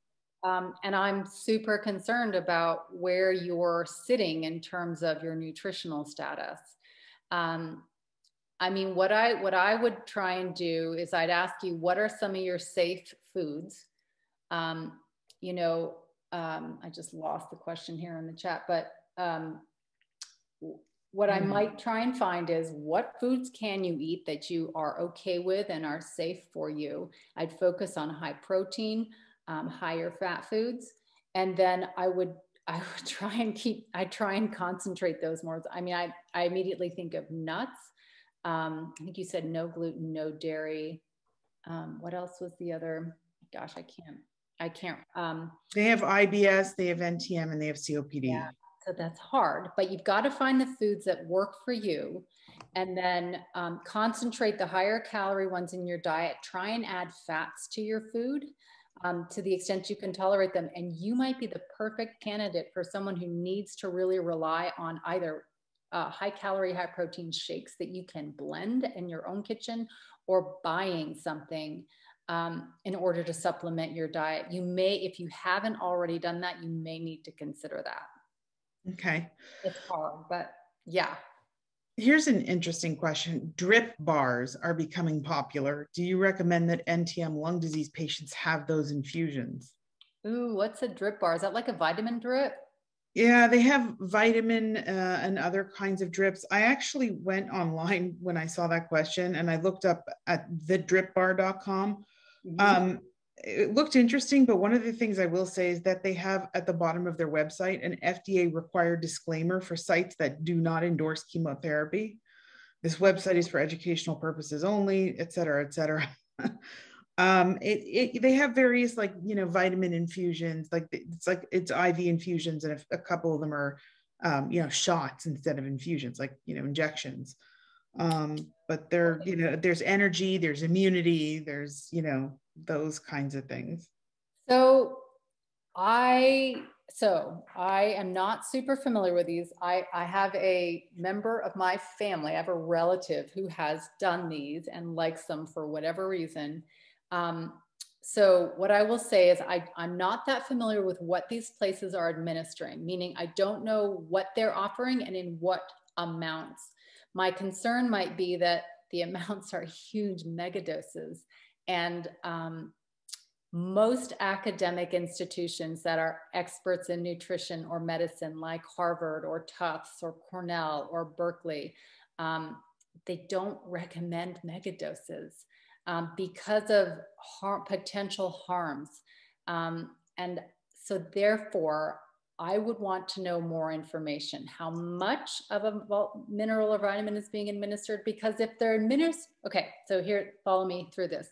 and I'm super concerned about where you're sitting in terms of your nutritional status. I mean, what I would try and do is I'd ask you, what are some of your safe foods? You know, I just lost the question here in the chat, but what I might try and find is what foods can you eat that you are okay with and are safe for you. I'd focus on high protein, higher fat foods. And then I would try and concentrate those more. I mean, I immediately think of nuts. I think you said no gluten, no dairy. What else was the other? Gosh, I can't. They have IBS, they have NTM, and they have COPD. Yeah, so that's hard, but you've got to find the foods that work for you, and then concentrate the higher calorie ones in your diet. Try and add fats to your food to the extent you can tolerate them. And you might be the perfect candidate for someone who needs to really rely on either high calorie, high protein shakes that you can blend in your own kitchen, or buying something in order to supplement your diet. You may, if you haven't already done that, you may need to consider that. Okay. It's hard, but yeah. Here's an interesting question. Drip bars are becoming popular. Do you recommend that NTM lung disease patients have those infusions? Ooh, what's a drip bar? Is that like a vitamin drip? Yeah, they have vitamin and other kinds of drips. I actually went online when I saw that question and I looked up at thedripbar.com. It looked interesting, but one of the things I will say is that they have at the bottom of their website an FDA required disclaimer for sites that do not endorse chemotherapy. This website is for educational purposes only, et cetera, et cetera. They have various vitamin infusions, it's IV infusions, and a couple of them are shots instead of infusions, injections. But there's energy, there's immunity, there's those kinds of things. So I am not super familiar with these. I have a member of my family, I have a relative who has done these and likes them for whatever reason. So what I will say is I'm not that familiar with what these places are administering, meaning I don't know what they're offering and in what amounts. My concern might be that the amounts are huge megadoses, and most academic institutions that are experts in nutrition or medicine, like Harvard or Tufts or Cornell or Berkeley, they don't recommend megadoses because of potential harms. And so therefore, I would want to know more information. How much of a mineral or vitamin is being administered? Because if they're okay, so here, follow me through this.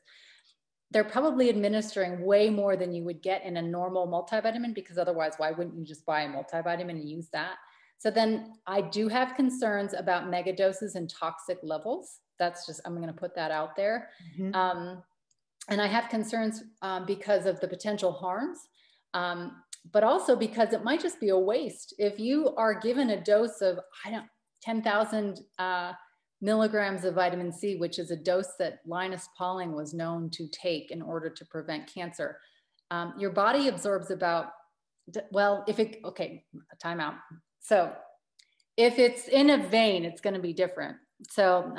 They're probably administering way more than you would get in a normal multivitamin, because otherwise, why wouldn't you just buy a multivitamin and use that? So then I do have concerns about megadoses and toxic levels. That's just, I'm going to put that out there. And I have concerns because of the potential harms, but also because it might just be a waste. If you are given a dose of, 10,000 milligrams of vitamin C, which is a dose that Linus Pauling was known to take in order to prevent cancer, your body absorbs about, time out. So if it's in a vein, it's going to be different. So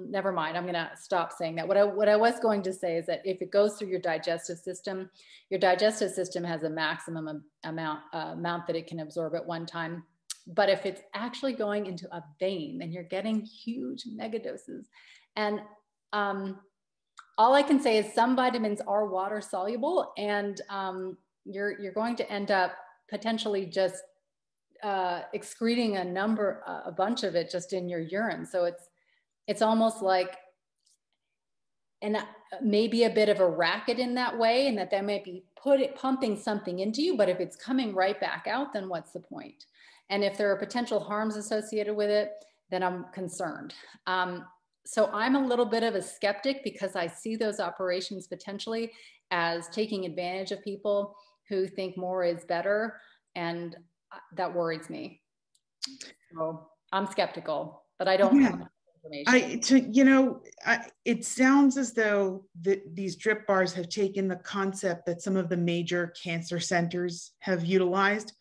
never mind, I'm going to stop saying that. What I was going to say is that if it goes through your digestive system has a maximum amount that it can absorb at one time. But if it's actually going into a vein, then you're getting huge megadoses. And all I can say is some vitamins are water soluble, and you're going to end up potentially just excreting a bunch of it just in your urine. So it's almost like, and maybe a bit of a racket in that way, and that might be pumping something into you, but if it's coming right back out, then what's the point? And if there are potential harms associated with it, then I'm concerned. So I'm a little bit of a skeptic, because I see those operations potentially as taking advantage of people who think more is better, and that worries me. So I'm skeptical, but I don't have information. It sounds as though these drip bars have taken the concept that some of the major cancer centers have utilized,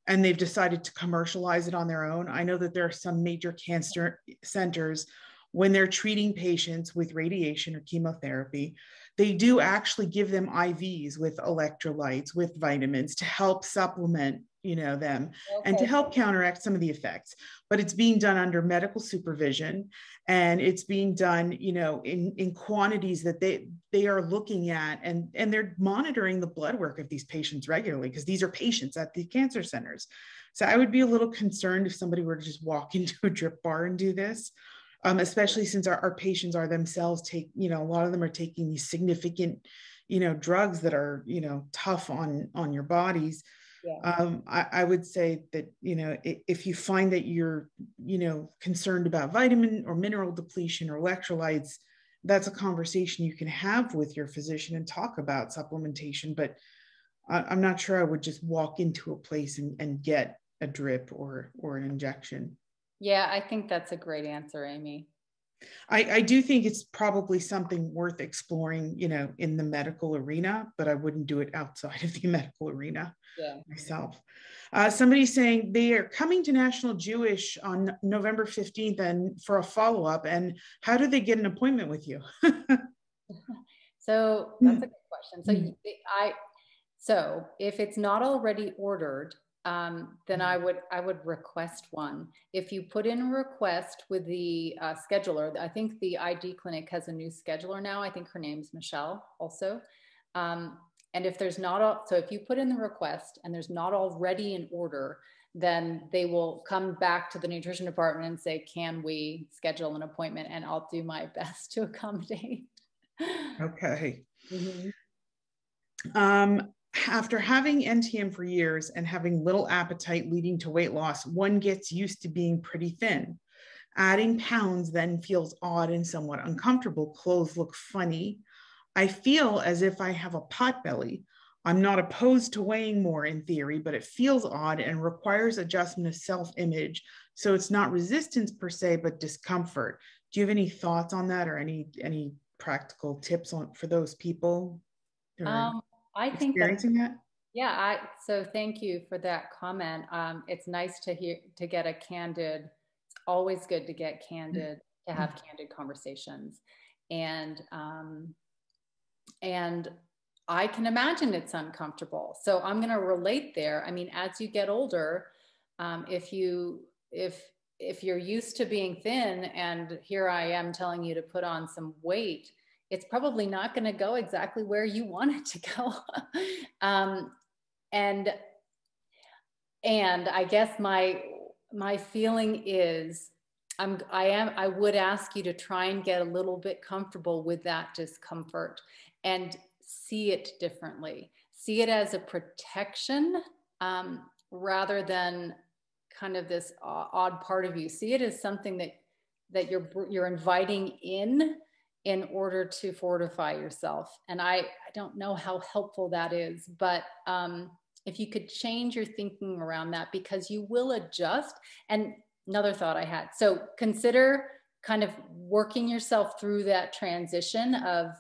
and they've decided to commercialize it on their own. I know that there are some major cancer centers, when they're treating patients with radiation or chemotherapy, they do actually give them IVs with electrolytes, with vitamins to help supplement, them, and to help counteract some of the effects. But it's being done under medical supervision, and it's being done, in quantities that they are looking at, and they're monitoring the blood work of these patients regularly, because these are patients at the cancer centers. So I would be a little concerned if somebody were to just walk into a drip bar and do this. Especially since our patients are themselves a lot of them are taking these significant, drugs that are, tough on your bodies. Yeah. I would say that, if you find that you're, concerned about vitamin or mineral depletion or electrolytes, that's a conversation you can have with your physician and talk about supplementation. But I'm not sure I would just walk into a place and get a drip or an injection. Yeah, I think that's a great answer, Amy. I do think it's probably something worth exploring, in the medical arena, but I wouldn't do it outside of the medical arena myself. Somebody's saying they are coming to National Jewish on November 15th and for a follow-up. And how do they get an appointment with you? So that's a good question. So if it's not already ordered, then I would request one. If you put in a request with the scheduler, I think the ID clinic has a new scheduler now. I think her name's Michelle also. And if there's not, so if you put in the request and there's not already an order, then they will come back to the nutrition department and say, can we schedule an appointment? And I'll do my best to accommodate. Okay. After having NTM for years and having little appetite leading to weight loss, one gets used to being pretty thin. Adding pounds then feels odd and somewhat uncomfortable. Clothes look funny. I feel as if I have a pot belly. I'm not opposed to weighing more in theory, but it feels odd and requires adjustment of self-image. So it's not resistance per se, but discomfort. Do you have any thoughts on that, or any practical tips for those people? I think experiencing that. Yeah. So thank you for that comment. It's nice to get a candid. It's always good to get candid, to have candid conversations, and I can imagine it's uncomfortable. So I'm going to relate there. I mean, as you get older, if you're used to being thin, and here I am telling you to put on some weight, it's probably not going to go exactly where you want it to go. And I guess my feeling is I would ask you to try and get a little bit comfortable with that discomfort and see it differently. See it as a protection, rather than kind of this odd part of you. See it as something that you're inviting in order to fortify yourself. And I don't know how helpful that is, but if you could change your thinking around that, because you will adjust. And another thought I had, so consider kind of working yourself through that transition of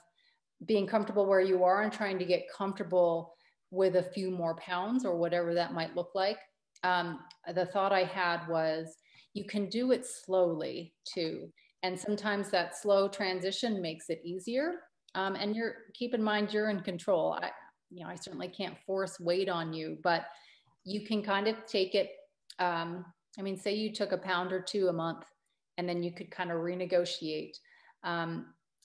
being comfortable where you are and trying to get comfortable with a few more pounds or whatever that might look like. The thought I had was, you can do it slowly too. And sometimes that slow transition makes it easier. And keep in mind, you're in control. I certainly can't force weight on you, but you can kind of take it. Say you took a pound or two a month, and then you could kind of renegotiate.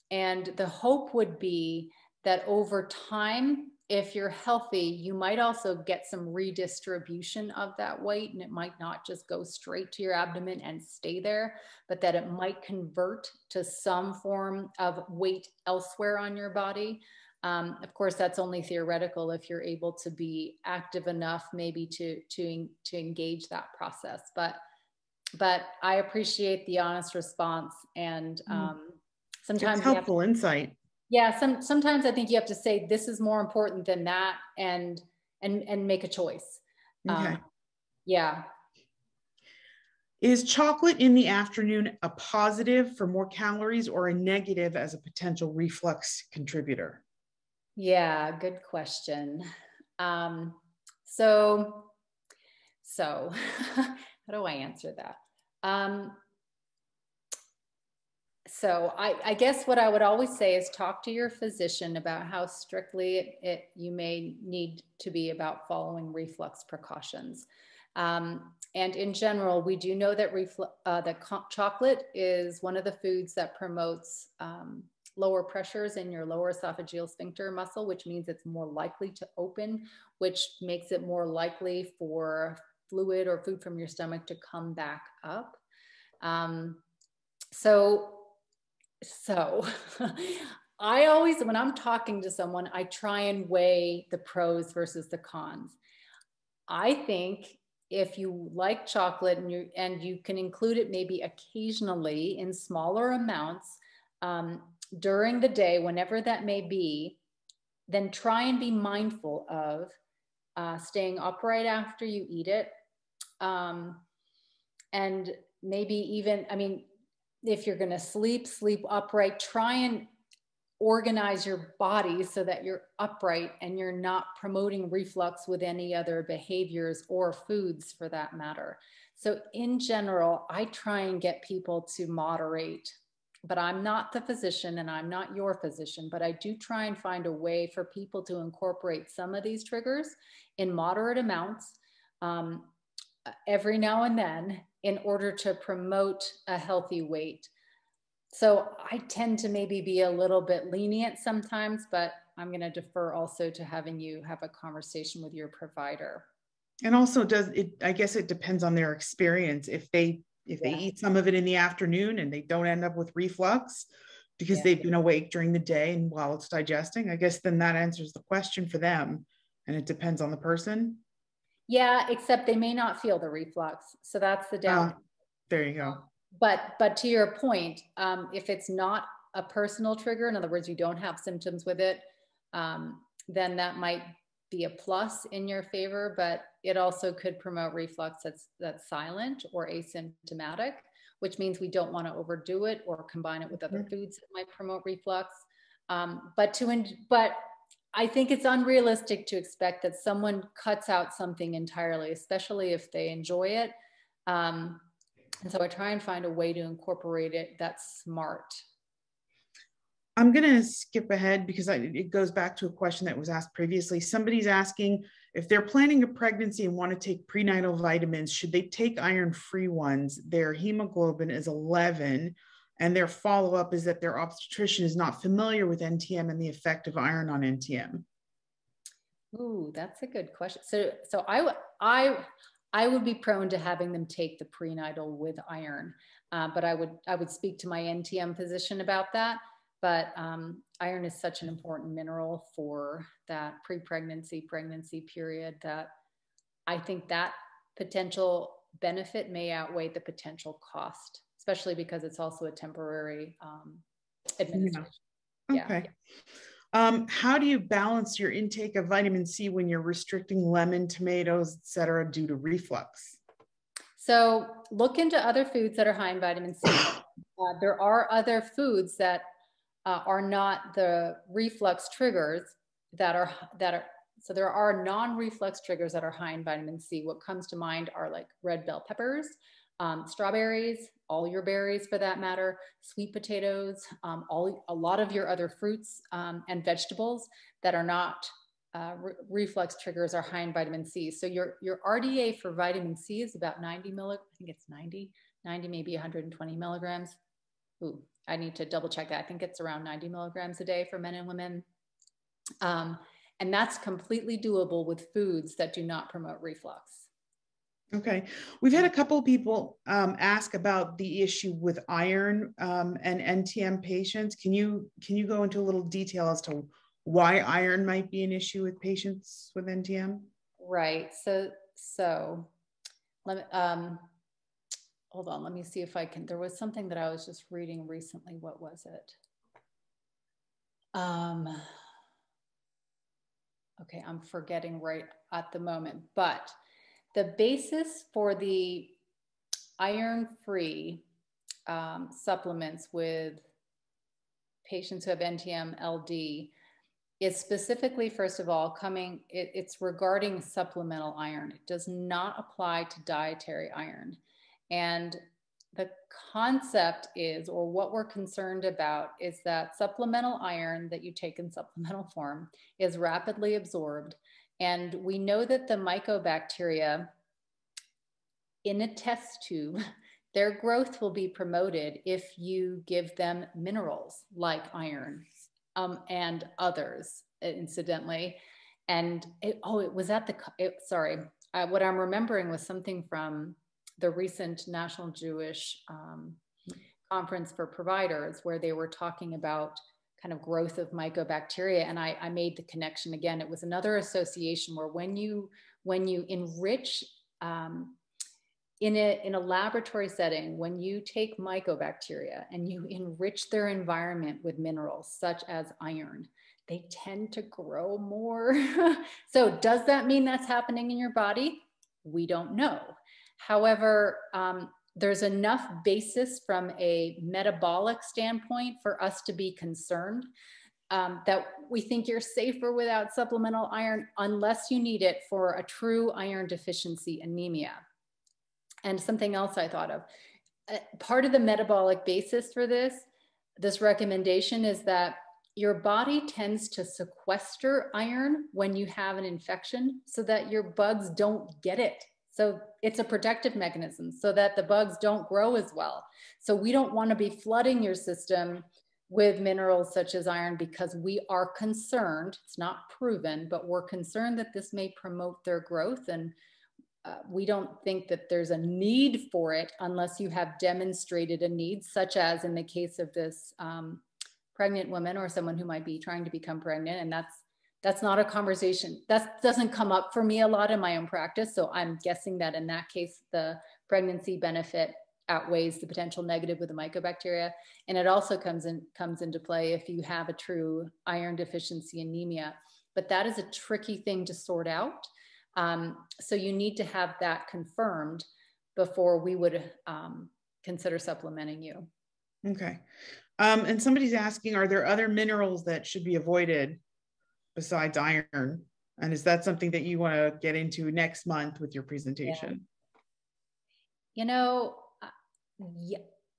And the hope would be that over time, if you're healthy, you might also get some redistribution of that weight, and it might not just go straight to your abdomen and stay there, but that it might convert to some form of weight elsewhere on your body. Of course, that's only theoretical if you're able to be active enough maybe to engage that process. But I appreciate the honest response, and sometimes it's helpful insight. Yeah, sometimes I think you have to say this is more important than that, and make a choice. Okay. Yeah. Is chocolate in the afternoon a positive for more calories, or a negative as a potential reflux contributor? Yeah, good question. So how do I answer that? So I guess what I would always say is talk to your physician about how strictly you may need to be about following reflux precautions. And in general, we do know that chocolate is one of the foods that promotes lower pressures in your lower esophageal sphincter muscle, which means it's more likely to open, which makes it more likely for fluid or food from your stomach to come back up. So I always, when I'm talking to someone, I try and weigh the pros versus the cons. I think if you like chocolate and you can include it maybe occasionally in smaller amounts during the day, whenever that may be, then try and be mindful of staying upright after you eat it. And maybe even, I mean, if you're going to sleep upright. Try and organize your body so that you're upright and you're not promoting reflux with any other behaviors or foods for that matter. So in general, I try and get people to moderate, but I'm not the physician and I'm not your physician, but I do try and find a way for people to incorporate some of these triggers in moderate amounts every now and then in order to promote a healthy weight. So I tend to maybe be a little bit lenient sometimes, but I'm going to defer also to having you have a conversation with your provider. And also I guess it depends on their experience. If they eat some of it in the afternoon and they don't end up with reflux because they've been awake during the day and while it's digesting, I guess then that answers the question for them. And it depends on the person. Yeah, except they may not feel the reflux. So that's the downside. There you go. But to your point, if it's not a personal trigger, in other words, you don't have symptoms with it, then that might be a plus in your favor, but it also could promote reflux that's silent or asymptomatic, which means we don't want to overdo it or combine it with other foods that might promote reflux. But I think it's unrealistic to expect that someone cuts out something entirely, especially if they enjoy it. And so I try and find a way to incorporate it that's smart. I'm going to skip ahead because it goes back to a question that was asked previously. Somebody's asking if they're planning a pregnancy and want to take prenatal vitamins, should they take iron-free ones? Their hemoglobin is 11, and their follow-up is that their obstetrician is not familiar with NTM and the effect of iron on NTM. Ooh, that's a good question. So I would be prone to having them take the prenatal with iron, but I would speak to my NTM physician about that. But iron is such an important mineral for that pre-pregnancy, pregnancy period that I think that potential benefit may outweigh the potential cost, especially because it's also a temporary administration. Okay. How do you balance your intake of vitamin C when you're restricting lemon, tomatoes, etc., due to reflux? So look into other foods that are high in vitamin C. There are other foods that are not the reflux triggers so there are non-reflux triggers that are high in vitamin C. What comes to mind are like red bell peppers, strawberries, all your berries for that matter, sweet potatoes, a lot of your other fruits and vegetables that are not reflux triggers are high in vitamin C. So your RDA for vitamin C is about 90 milligrams. I think it's 90, maybe 120 milligrams. Ooh, I need to double check that. I think it's around 90 milligrams a day for men and women. And that's completely doable with foods that do not promote reflux. Okay. We've had a couple of people ask about the issue with iron and NTM patients. Can you go into a little detail as to why iron might be an issue with patients with NTM? Right. So let me, hold on. Let me see if I can. There was something that I was just reading recently. What was it? Okay, I'm forgetting right at the moment, but the basis for the iron-free supplements with patients who have NTM LD is specifically, first of all, it's regarding supplemental iron. It does not apply to dietary iron. And the concept is, or what we're concerned about, is that supplemental iron that you take in supplemental form is rapidly absorbed. And we know that the mycobacteria in a test tube, their growth will be promoted if you give them minerals like iron and others, incidentally. And what I'm remembering was something from the recent National Jewish Conference for Providers, where they were talking about kind of growth of mycobacteria. And I made the connection again. It was another association where when you enrich in a laboratory setting, when you take mycobacteria and you enrich their environment with minerals such as iron, they tend to grow more. So does that mean that's happening in your body? We don't know. However, there's enough basis from a metabolic standpoint for us to be concerned that we think you're safer without supplemental iron unless you need it for a true iron deficiency anemia. And something else I thought of, part of the metabolic basis for this recommendation is that your body tends to sequester iron when you have an infection so that your bugs don't get it. So it's a protective mechanism so that the bugs don't grow as well. So we don't want to be flooding your system with minerals such as iron because we are concerned, it's not proven, but we're concerned that this may promote their growth. And we don't think that there's a need for it unless you have demonstrated a need, such as in the case of this pregnant woman or someone who might be trying to become pregnant. And that's not a conversation that doesn't come up for me a lot in my own practice. So I'm guessing that in that case, the pregnancy benefit outweighs the potential negative with the mycobacteria. And it also comes into play if you have a true iron deficiency anemia, but that is a tricky thing to sort out. So you need to have that confirmed before we would consider supplementing you. Okay. And somebody's asking, are there other minerals that should be avoided besides iron? And is that something that you want to get into next month with your presentation? Yeah.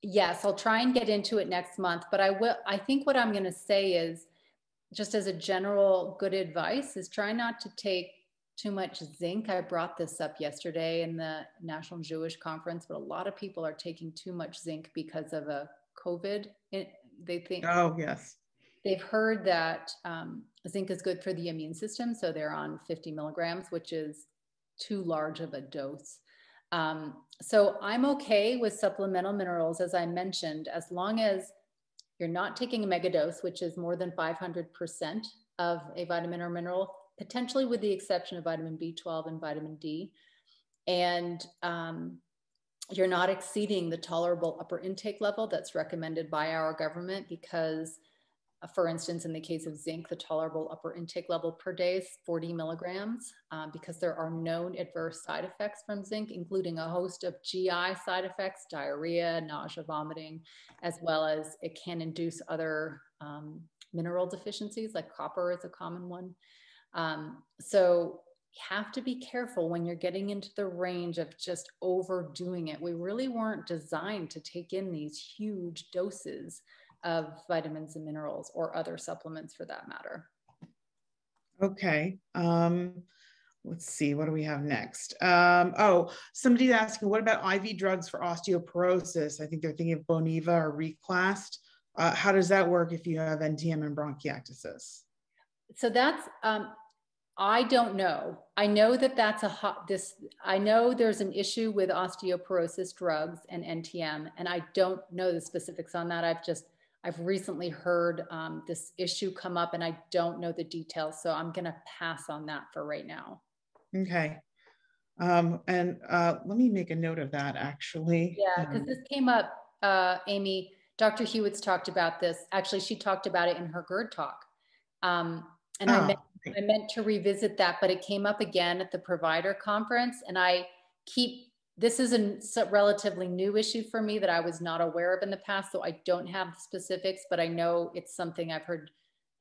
Yes, I'll try and get into it next month, but I think what I'm going to say is, just as a general good advice, is try not to take too much zinc. I brought this up yesterday in the National Jewish Conference, but a lot of people are taking too much zinc because of a COVID. They think, oh yes, they've heard that zinc is good for the immune system. So they're on 50 milligrams, which is too large of a dose. So I'm okay with supplemental minerals, as I mentioned, as long as you're not taking a megadose, which is more than 500% of a vitamin or mineral, potentially with the exception of vitamin B12 and vitamin D. And you're not exceeding the tolerable upper intake level that's recommended by our government because, for instance, in the case of zinc, the tolerable upper intake level per day is 40 milligrams because there are known adverse side effects from zinc, including a host of GI side effects, diarrhea, nausea, vomiting, as well as it can induce other mineral deficiencies, like copper is a common one. So you have to be careful when you're getting into the range of just overdoing it. We really weren't designed to take in these huge doses of vitamins and minerals or other supplements for that matter. Okay. Let's see, what do we have next? Oh, somebody's asking, what about IV drugs for osteoporosis? I think they're thinking of Boniva or Reclast. How does that work if you have NTM and bronchiectasis? So that's, I don't know. I know that that's I know there's an issue with osteoporosis drugs and NTM, and I don't know the specifics on that. I've recently heard this issue come up and I don't know the details. So I'm going to pass on that for right now. Okay. And let me make a note of that actually. Yeah, because this came up, Amy, Dr. Hewitt's talked about this. Actually, she talked about it in her GERD talk. And I meant to revisit that, but it came up again at the provider conference. And this is a relatively new issue for me that I was not aware of in the past. So I don't have the specifics, but I know it's something I've heard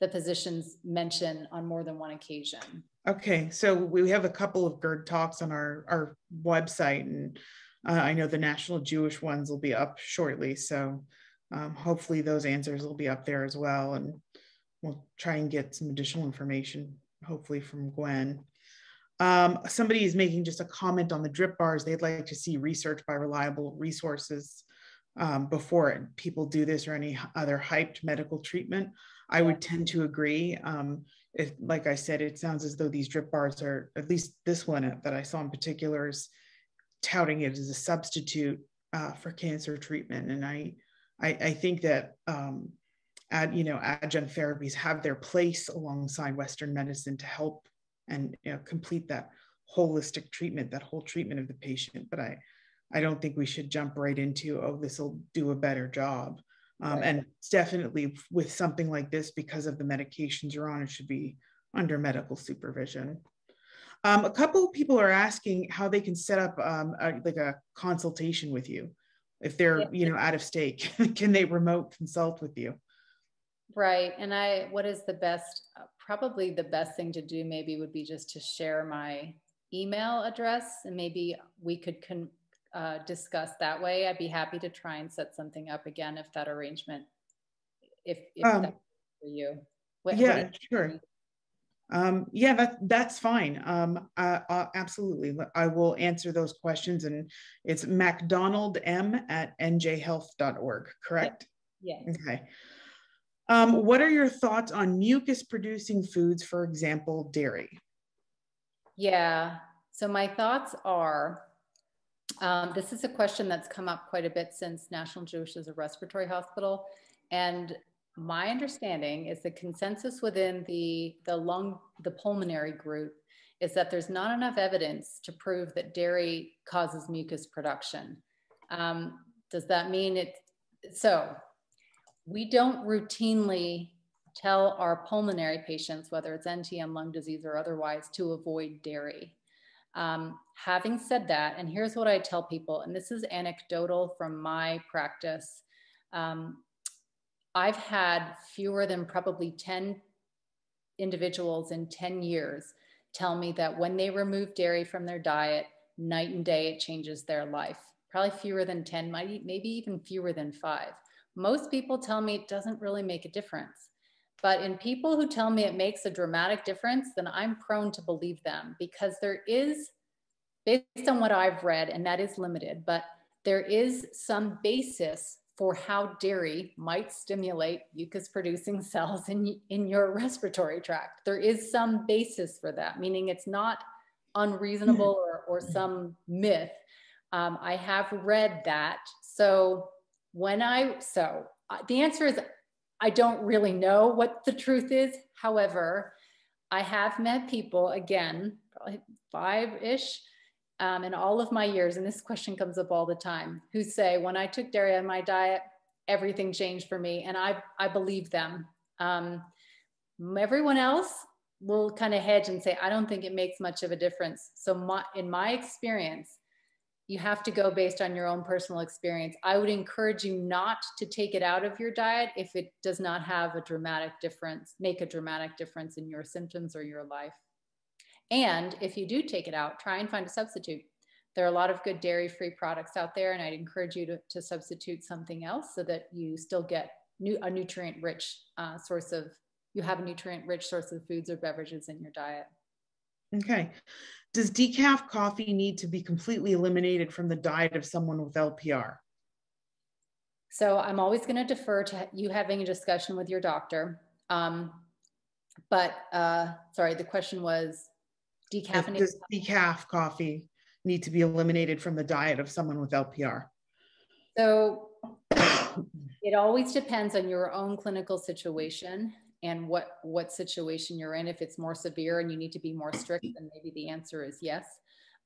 the physicians mention on more than one occasion. Okay. So we have a couple of GERD talks on our website, and I know the National Jewish ones will be up shortly, so hopefully those answers will be up there as well, and we'll try and get some additional information, hopefully from Gwen. Somebody is making just a comment on the drip bars. They'd like to see research by reliable resources before people do this or any other hyped medical treatment. I would tend to agree. Like I said, it sounds as though these drip bars are, at least this one that I saw in particular, is touting it as a substitute for cancer treatment. And I think that adjunct therapies have their place alongside Western medicine to help and complete that holistic treatment, that whole treatment of the patient. But I don't think we should jump right into, oh, this will do a better job. Right. And it's definitely with something like this, because of the medications you're on, it should be under medical supervision. A couple of people are asking how they can set up like a consultation with you. If they're, out of state, can they remote consult with you? Right. And what is the best, probably the best thing to do maybe would be just to share my email address, and maybe we could discuss that way. I'd be happy to try and set something up again if that arrangement, if that's for you. Sure. That's fine. Absolutely. I will answer those questions, and it's MacDonald@njhealth.org, correct? Yes. Okay. What are your thoughts on mucus producing foods, for example, dairy? Yeah, so my thoughts are, this is a question that's come up quite a bit since National Jewish is a respiratory hospital. And my understanding is the consensus within the pulmonary group is that there's not enough evidence to prove that dairy causes mucus production. Does that mean so we don't routinely tell our pulmonary patients, whether it's NTM, lung disease, or otherwise, to avoid dairy. Having said that, and here's what I tell people, and this is anecdotal from my practice. I've had fewer than probably 10 individuals in 10 years tell me that when they remove dairy from their diet, night and day, it changes their life. Probably fewer than 10, maybe even fewer than 5. Most people tell me it doesn't really make a difference. But in people who tell me it makes a dramatic difference, then I'm prone to believe them, because there is, based on what I've read, and that is limited, but there is some basis for how dairy might stimulate mucus-producing cells in your respiratory tract. There is some basis for that, meaning it's not unreasonable or some myth. I have read that. So the answer is, I don't really know what the truth is. However, I have met people, again, probably 5-ish, in all of my years, and this question comes up all the time, who say, when I took dairy out of my diet, everything changed for me. And I believe them. Everyone else will kind of hedge and say, I don't think it makes much of a difference. So in my experience, you have to go based on your own personal experience. I would encourage you not to take it out of your diet if it does not have a dramatic difference, make a dramatic difference in your symptoms or your life. And if you do take it out, try and find a substitute. There are a lot of good dairy-free products out there, and I'd encourage you to substitute something else so that you still get a nutrient-rich source of foods or beverages in your diet. Okay. Does decaf coffee need to be completely eliminated from the diet of someone with LPR? So I'm always going to defer to you having a discussion with your doctor. Sorry, the question was decaffeinated. Does decaf coffee need to be eliminated from the diet of someone with LPR? So it always depends on your own clinical situation and what situation you're in. If it's more severe and you need to be more strict, then maybe the answer is yes.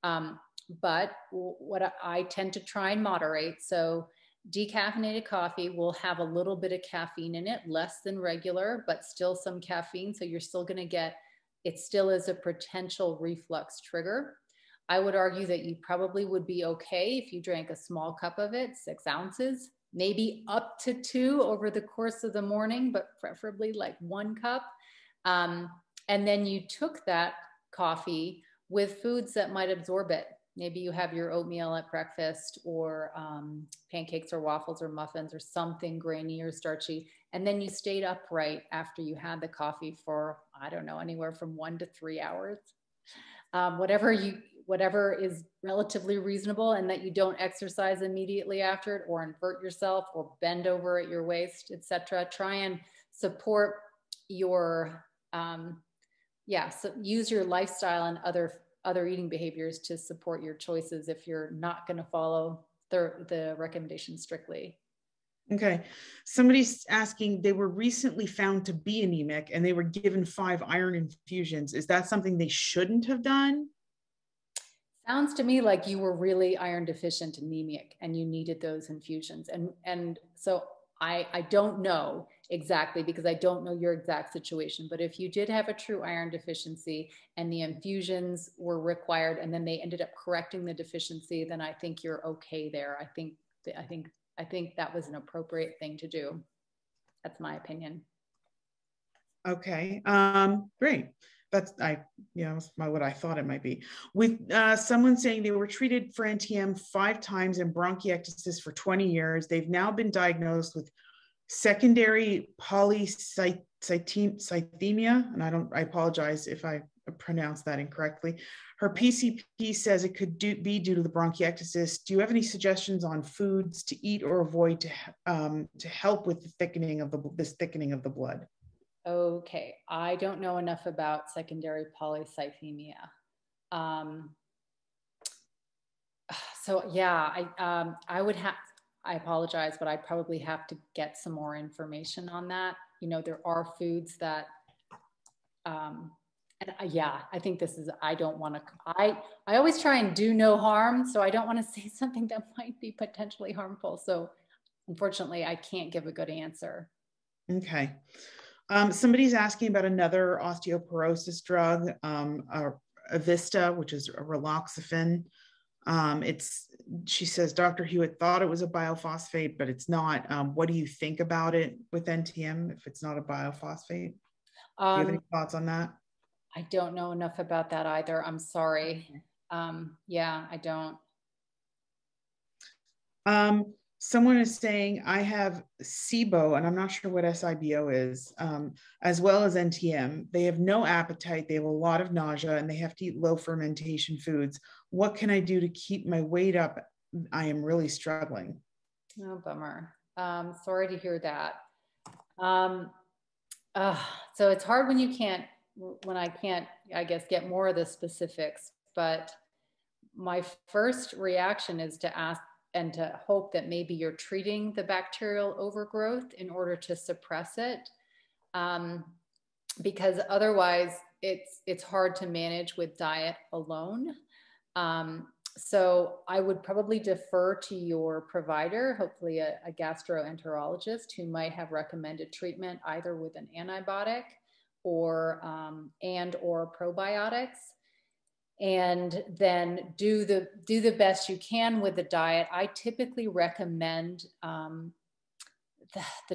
But what I tend to try and moderate. So decaffeinated coffee will have a little bit of caffeine in it, less than regular, but still some caffeine. So you're still going to get, it still is a potential reflux trigger. I would argue that you probably would be okay if you drank a small cup of it, 6 ounces, maybe up to 2 over the course of the morning, but preferably like 1 cup. And then you took that coffee with foods that might absorb it. Maybe you have your oatmeal at breakfast, or pancakes or waffles or muffins or something grainy or starchy. And then you stayed upright after you had the coffee for, I don't know, anywhere from 1 to 3 hours. Whatever is relatively reasonable, and that you don't exercise immediately after it, or invert yourself, or bend over at your waist, etc. Try and support your, so use your lifestyle and other eating behaviors to support your choices if you're not going to follow the recommendations strictly. Okay. Somebody's asking, they were recently found to be anemic and they were given 5 iron infusions. Is that something they shouldn't have done? Sounds to me like you were really iron deficient anemic and you needed those infusions. And so I don't know exactly, because I don't know your exact situation, but if you did have a true iron deficiency and the infusions were required and then they ended up correcting the deficiency, then I think you're okay there. I think that was an appropriate thing to do. That's my opinion. Okay, great. That's what I thought it might be. With someone saying they were treated for NTM 5 times and bronchiectasis for 20 years. They've now been diagnosed with secondary polycythemia, and I apologize if I pronounced that incorrectly. Her PCP says it could be due to the bronchiectasis. Do you have any suggestions on foods to eat or avoid to help with the thickening of the blood? Okay, I don't know enough about secondary polycythemia. So yeah, I apologize, but I probably have to get some more information on that. You know, there are foods that, I think this is, I always try and do no harm. So I don't want to say something that might be potentially harmful. So unfortunately, I can't give a good answer. Okay. Somebody's asking about another osteoporosis drug, Avista, which is a raloxifene. She says, Dr. Hewitt thought it was a biophosphate, but it's not. What do you think about it with NTM if it's not a biophosphate? Do you have any thoughts on that? I don't know enough about that either. I'm sorry. Yeah, I don't. Someone is saying, I have SIBO, and I'm not sure what SIBO is, as well as NTM. They have no appetite. They have a lot of nausea, and they have to eat low fermentation foods. What can I do to keep my weight up? I am really struggling. Oh, bummer. Sorry to hear that. So it's hard when I can't, I guess, get more of the specifics, but my first reaction is to ask and to hope that maybe you're treating the bacterial overgrowth in order to suppress it. Because otherwise it's hard to manage with diet alone. So I would probably defer to your provider, hopefully a gastroenterologist who might have recommended treatment either with an antibiotic or probiotics. And then do the best you can with the diet. I typically recommend, the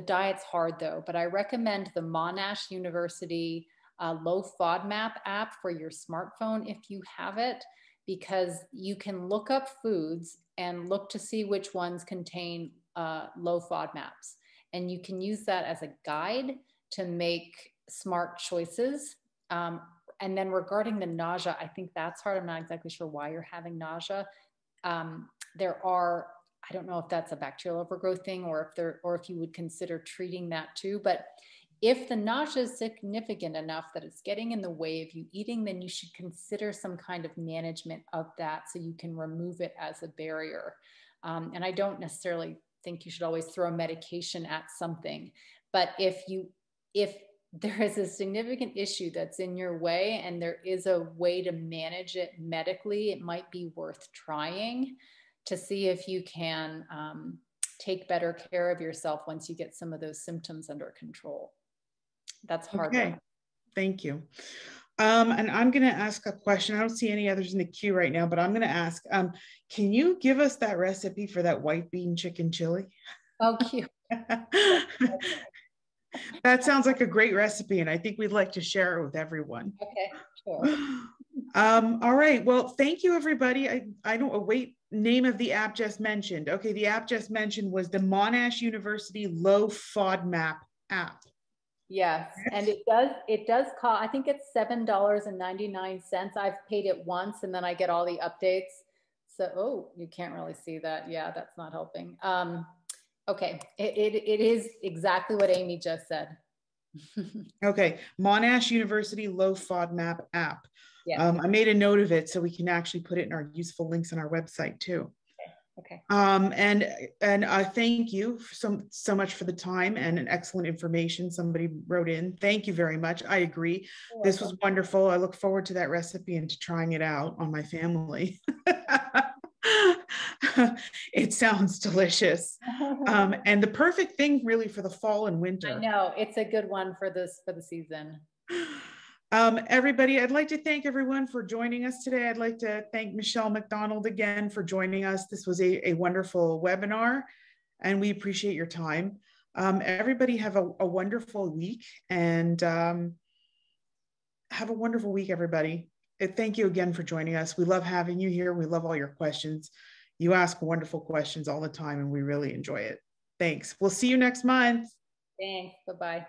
diet's hard though, but I recommend the Monash University low FODMAP app for your smartphone if you have it, because you can look up foods and look to see which ones contain low FODMAPs. And you can use that as a guide to make smart choices. And then regarding the nausea, I think that's hard. I'm not exactly sure why you're having nausea. I don't know if that's a bacterial overgrowth thing or if you would consider treating that too. But if the nausea is significant enough that it's getting in the way of you eating, then you should consider some kind of management of that so you can remove it as a barrier. And I don't necessarily think you should always throw medication at something, but if there is a significant issue that's in your way and there is a way to manage it medically, it might be worth trying to see if you can take better care of yourself once you get some of those symptoms under control. That's hard. Okay, thank you. And I'm going to ask a question. I don't see any others in the queue right now, but I'm going to ask, can you give us that recipe for that white bean chicken chili? Oh, cute. That sounds like a great recipe, and I think we'd like to share it with everyone. Okay, sure. All right. Well, thank you, everybody. I don't wait. Name of the app just mentioned. Okay, the app just mentioned was the Monash University Low FODMAP app. Yes, and it does cost, I think it's $7.99. I've paid it once and then I get all the updates. So, oh, you can't really see that. Yeah, that's not helping. Okay, it is exactly what Amy just said. Okay, Monash University Low FODMAP app. Yeah. I made a note of it so we can actually put it in our useful links on our website too. Okay. And I thank you so much for the time and an excellent information. Somebody wrote in. Thank you very much. I agree. This was wonderful. I look forward to that recipe and to trying it out on my family. It sounds delicious. And the perfect thing really for the fall and winter. I know it's a good one for the season. Everybody, I'd like to thank everyone for joining us today. I'd like to thank Michelle MacDonald again for joining us. This was a wonderful webinar, and we appreciate your time. Everybody have a wonderful week, and have a wonderful week, everybody. Thank you again for joining us. We love having you here. We love all your questions. You ask wonderful questions all the time, and we really enjoy it. Thanks. We'll see you next month. Thanks. Bye-bye.